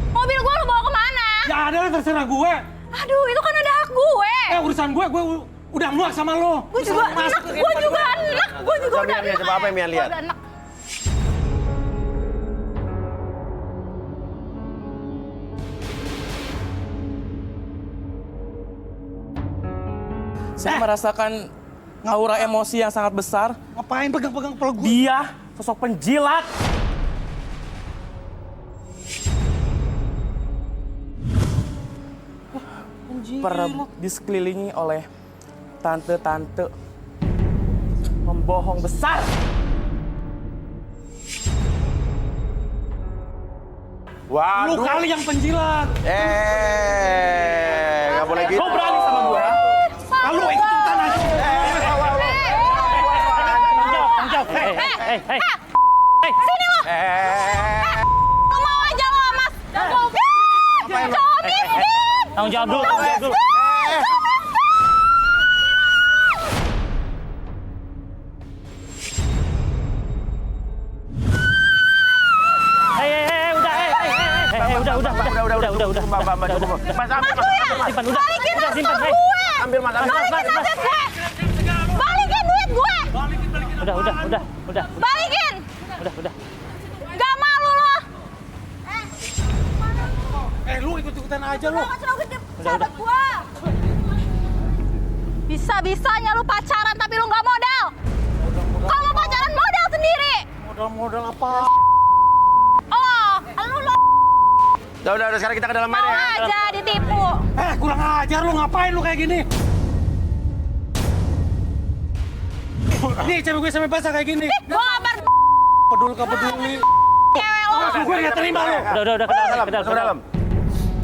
Mobil gue lu bawa kemana? Ya ada lah terserah gue. Aduh itu kan ada hak gue. Urusan gue udah muak sama lu. Gue juga anak. Gue juga anak. Gue juga udah anak. Coba apa yang Mian lihat? Gua udah anak. Saya merasakan aura emosi yang sangat besar. Ngapain pegang-pegang kepala gue? Dia sosok penjilat. Di sekelilingi oleh tante-tante pembohong besar. Waduh. Lu kali yang penjilat. Nggak boleh gitu. Kau berani sama gue? Lalu ikutan aja. Sini lo. Lu mau aja lo mas. Cowok miskin. Tanggung jawab dulu. Udah. Simpan, udah. Balikin Udah, simpan, aset gue. Ambil mas. Balikin aset gue. Balikin duit gue. Udah. Balikin. Udah. Gak malu lo. Lu ikut-ikutan aja lu. Sahabat gue. Bisa-bisanya lu pacaran tapi lu gak modal. Kalau mau pacaran modal sendiri. Modal apa? Oh, lu Udah, sekarang kita ke dalam Mau aja ya. aja ditipu. Kurang ajar lu, ngapain lu kayak gini? Nih, cewek gue sampai basah kayak gini. Gua ngabar Peduli peduli. cewek lo. Gue nggak terima lu. Udah, ke dalam, Masuk ke dalam.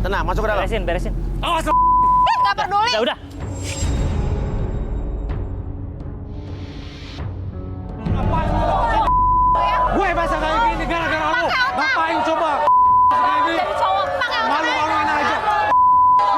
Tenang, masuk ke dalam. Beresin. Awas lu. Nggak peduli. Udah. Gue basah kayak gini gara-gara lu. Ngapain coba? Kayak gini. Jadi cowok pakai otak. Malu-maluin aja.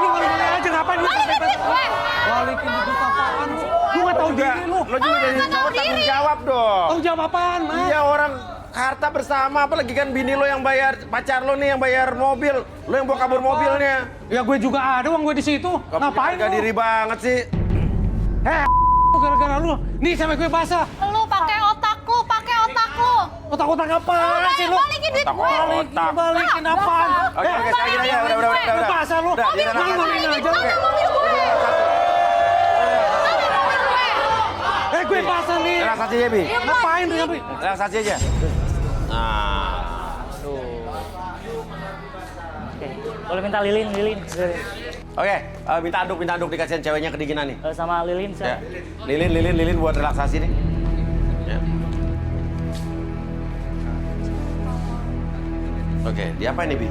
Lu malu-maluin aja ngapain lu sampai basah? Gue. Balikin duit apaan lu? Gue nggak tahu diri lu. Lo juga jadi cowok tanggung jawab dong. Tanggung jawab apaan, Mas? Iya, orang harta bersama, apalagi kan bini lo yang bayar, pacar lo nih yang bayar mobil, lo yang bawa kabur mobilnya. Ya gue juga ada uang gue di situ. Ngapain Gak lu? diri banget sih. Gara-gara lu. Nih sampai gue basah. Lu pakai otak lu, pakai otak lu. Otak-otak apa sih lu? Balikin duit gue. Balikin apaan? Oke, sekarang gini aja, udah. Basah lu. Udah, Mobil gue, balikin aja. mobil gue. Gue basah nih. Relaksasi aja, Bi. Ngapain tuh, Bi? Relaksasi aja. Nah. Oke, boleh minta lilin. Oke, minta aduk dikasihin ceweknya kedinginan nih. Sama lilin, Ya. saya. Lilin buat relaksasi nih. Ya. Oke, dia apa ini, Bi?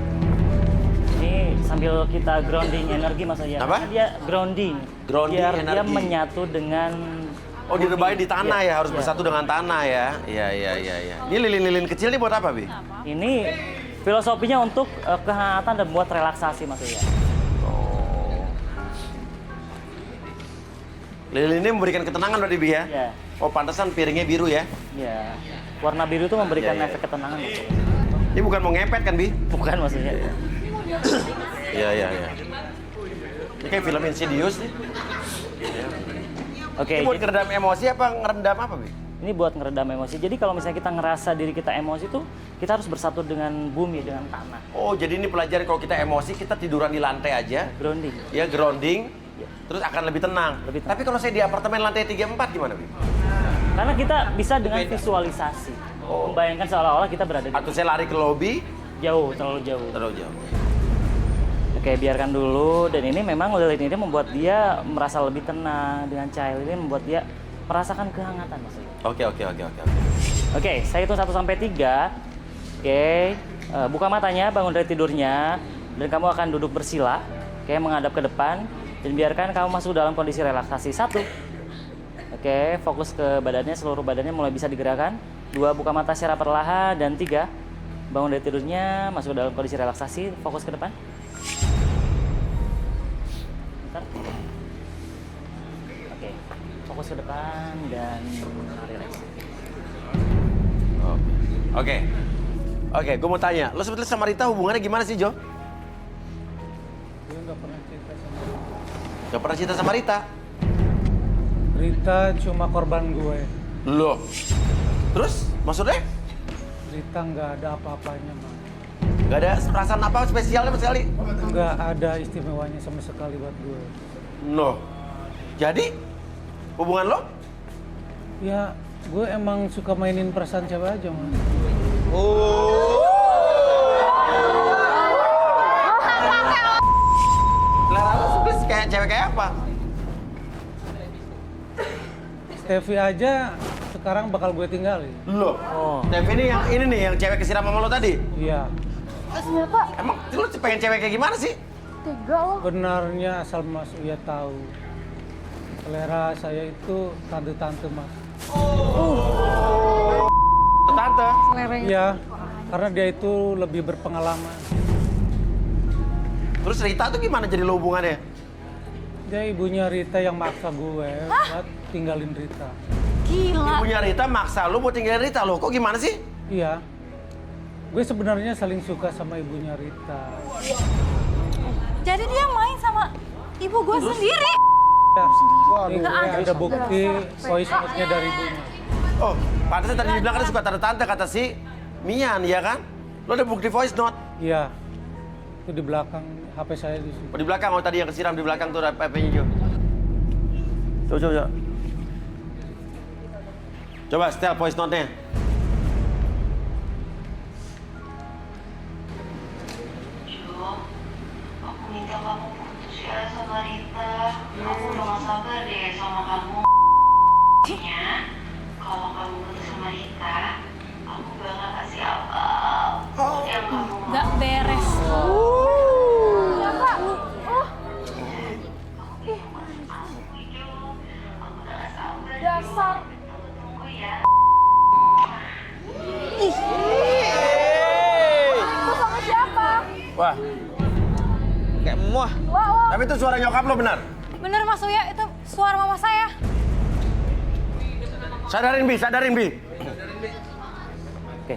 Ini sambil kita grounding energi maksudnya. Apa? Dia grounding. Grounding biar dia energi. menyatu dengan Oh, direbahin di tanah Iya, ya, harus iya. bersatu dengan tanah ya. Iya. Ini lilin-lilin kecil nih buat apa, Bi? Ini filosofinya untuk kehangatan dan buat relaksasi maksudnya. Lilin ini memberikan ketenangan berarti, Bi ya? Iya. Oh, pantesan piringnya biru ya? Iya. Warna biru itu memberikan Iya. efek ketenangan maksudnya. Ini bukan mau ngepet kan, Bi? Bukan maksudnya. Iya. Ini kayak film Insidious nih. Oke. Ini buat ngeredam emosi apa ngerendam apa, Bi? Ini buat ngeredam emosi. Jadi kalau misalnya kita ngerasa diri kita emosi tuh, kita harus bersatu dengan bumi, dengan tanah. Oh, jadi ini pelajaran kalau kita emosi, kita tiduran di lantai aja. Grounding. Ya, grounding. Terus akan lebih tenang. Tapi kalau saya di apartemen lantai 3-4 gimana, Bi? Karena kita bisa dengan visualisasi. Membayangkan seolah-olah kita berada di... Atau saya lari ke lobi? Jauh, terlalu jauh. Terlalu jauh. Oke, biarkan dulu. Dan ini memang lilin ini membuat dia merasa lebih tenang. Dengan cahaya ini membuat dia merasakan kehangatan maksudnya. Oke. Oke, saya hitung 1 sampai 3. Oke, buka matanya, bangun dari tidurnya. Dan kamu akan duduk bersila. Oke, menghadap ke depan. Dan biarkan kamu masuk dalam kondisi relaksasi. 1. Oke, fokus ke badannya, seluruh badannya mulai bisa digerakkan. 2, buka mata secara perlahan. Dan 3, bangun dari tidurnya, masuk dalam kondisi relaksasi, fokus ke depan. Bentar. Oke, fokus ke depan dan relax. Oke, gue mau tanya. Lo sebetulnya sama Rita hubungannya gimana sih, Jo? Gue nggak pernah cerita sama Gak pernah cerita sama Rita? Rita cuma korban gue. Loh? Terus? Maksudnya? Rita nggak ada apa-apanya, Mas. Gak ada perasaan apa spesialnya sama sekali? Nggak ada istimewanya sama sekali buat gue. Loh? Jadi? Hubungan lo? Ya, gue emang suka mainin perasaan cewek aja, Mas. Selera lo sebenarnya kayak cewek kayak apa? Steffi aja sekarang bakal gue tinggalin. Loh? Steffi ini nih yang cewek kesiram sama lo tadi? Iya. Emang lo pengen cewek kayak gimana sih? Benarnya asal Mas Uya tahu. Selera saya itu tante-tante, Mas. Tante? Iya, karena dia itu lebih berpengalaman. Terus Rita tuh gimana jadi lo hubungannya? Dia ibunya Rita yang maksa gue buat tinggalin Rita. Gila. Ibunya Rita maksa lo buat tinggalin Rita lo. Kok gimana sih? Iya. Gue sebenarnya saling suka sama ibunya Rita. Jadi dia main sama ibu gue sendiri. Ya, ada bukti voice note-nya dari ibunya. Oh, pantasnya tadi dibilang kan suka tante-tante kata si Mian, ya kan? Lo ada bukti voice note? Iya. Itu di belakang HP saya di sini. Oh, di belakang, oh tadi yang kesiram di belakang tuh HP-nya Jo. Coba. Coba setel voice note-nya. Mbak Rita, aku udah gak sabar deh sama kamu. Kalau kamu putus sama Rita, aku bakal kasih apa yang kamu mau. Gak beres. Ya, Kak. Dasar. Itu sama siapa? Wah, Kayak muah. Wah. tapi itu suara nyokap lo benar? Bener Mas Uya, itu suara mama saya. Sadarin Bi. Oke.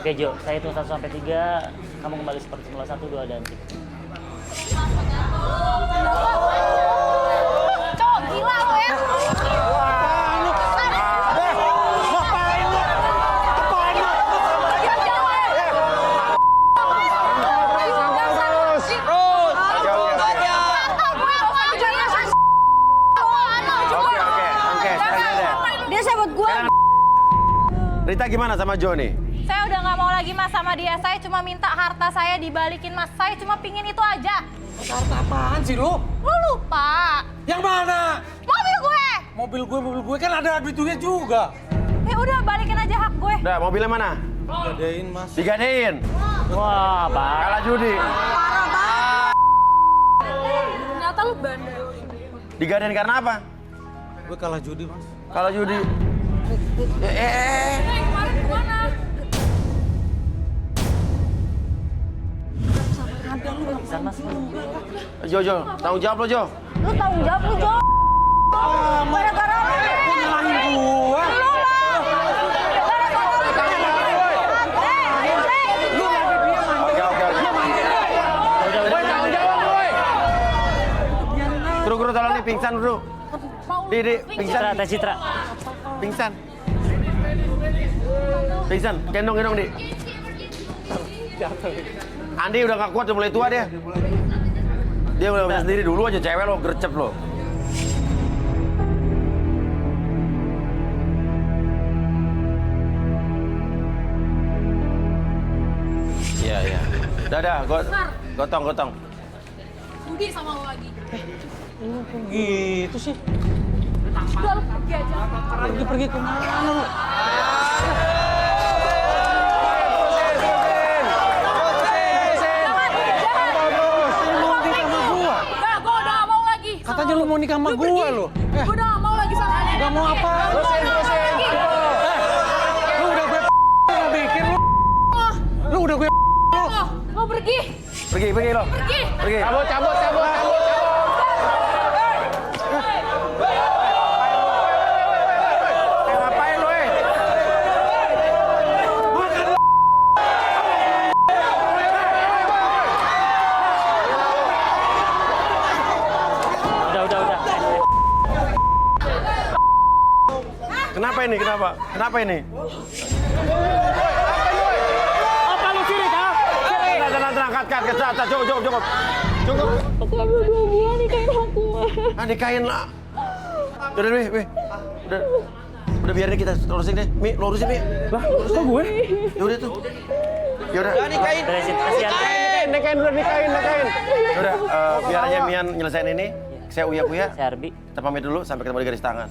Oke Jo, saya hitung 1 sampai 3. Kamu kembali seperti semula 1, 2, dan 3. Cowok gila lo ya. Oke, sekarang deh. Dia sahabat gue. Rita gimana sama Jo nih? Saya udah nggak mau lagi Mas sama dia. Saya cuma minta harta saya dibalikin Mas. Saya cuma pingin itu aja. Harta apaan sih lu? Lu lupa? Yang mana? Mobil gue. Mobil gue kan ada duitnya juga. Ya udah balikin aja hak gue. Udah, mobilnya mana? Gadein mas. Digadein. Wah, Pak. Kalah judi. Ternyata lu bandel. Digadein karena apa? Gue kalah judi mas. Kalah judi. Kemarin kemana? Bisa Mas. Jo, tanggung jawab lo Jo. Lu tanggung jawab lu, Jo. Gara-gara lu. Kok nyalahin gua? Oke. Woi, tanggung jawab woi. Guru tolong nih pingsan bro. Di pingsan. Citra. Pingsan. Gendong di. Andi udah gak kuat, udah mulai tua dia. Dia udah bisa sendiri dulu aja, cewek lo, gercep lo. Iya. Dadah, gotong. Budi sama lo lagi. Lu kok gitu sih? Udah lu pergi aja. Pergi kemana lu? Katanya lu mau nikah sama gua lu. Gue udah gak mau lagi sama dia. Gak mau apa? Lu udah gue mau bikin lu. Lu udah gue Lo pergi. Pergi lo. Pergi. Cabut. Ngapain lo Kenapa ini? apa lu sirik ha? Tenang, cut. Cukup. Aku ambil 2 bulan nikahin aku. Nikahin lah. Udah, Mi. Udah biarin kita lurusin deh. Mi, lurusin, Mi. Lah, kok gue? Yaudah tuh. Yaudah. Udah nikahin. Nikahin. Yaudah, biar aja Mian nyelesain ini. Saya Uya. Saya Arbi. Kita pamit dulu, sampai ketemu di garis tangan.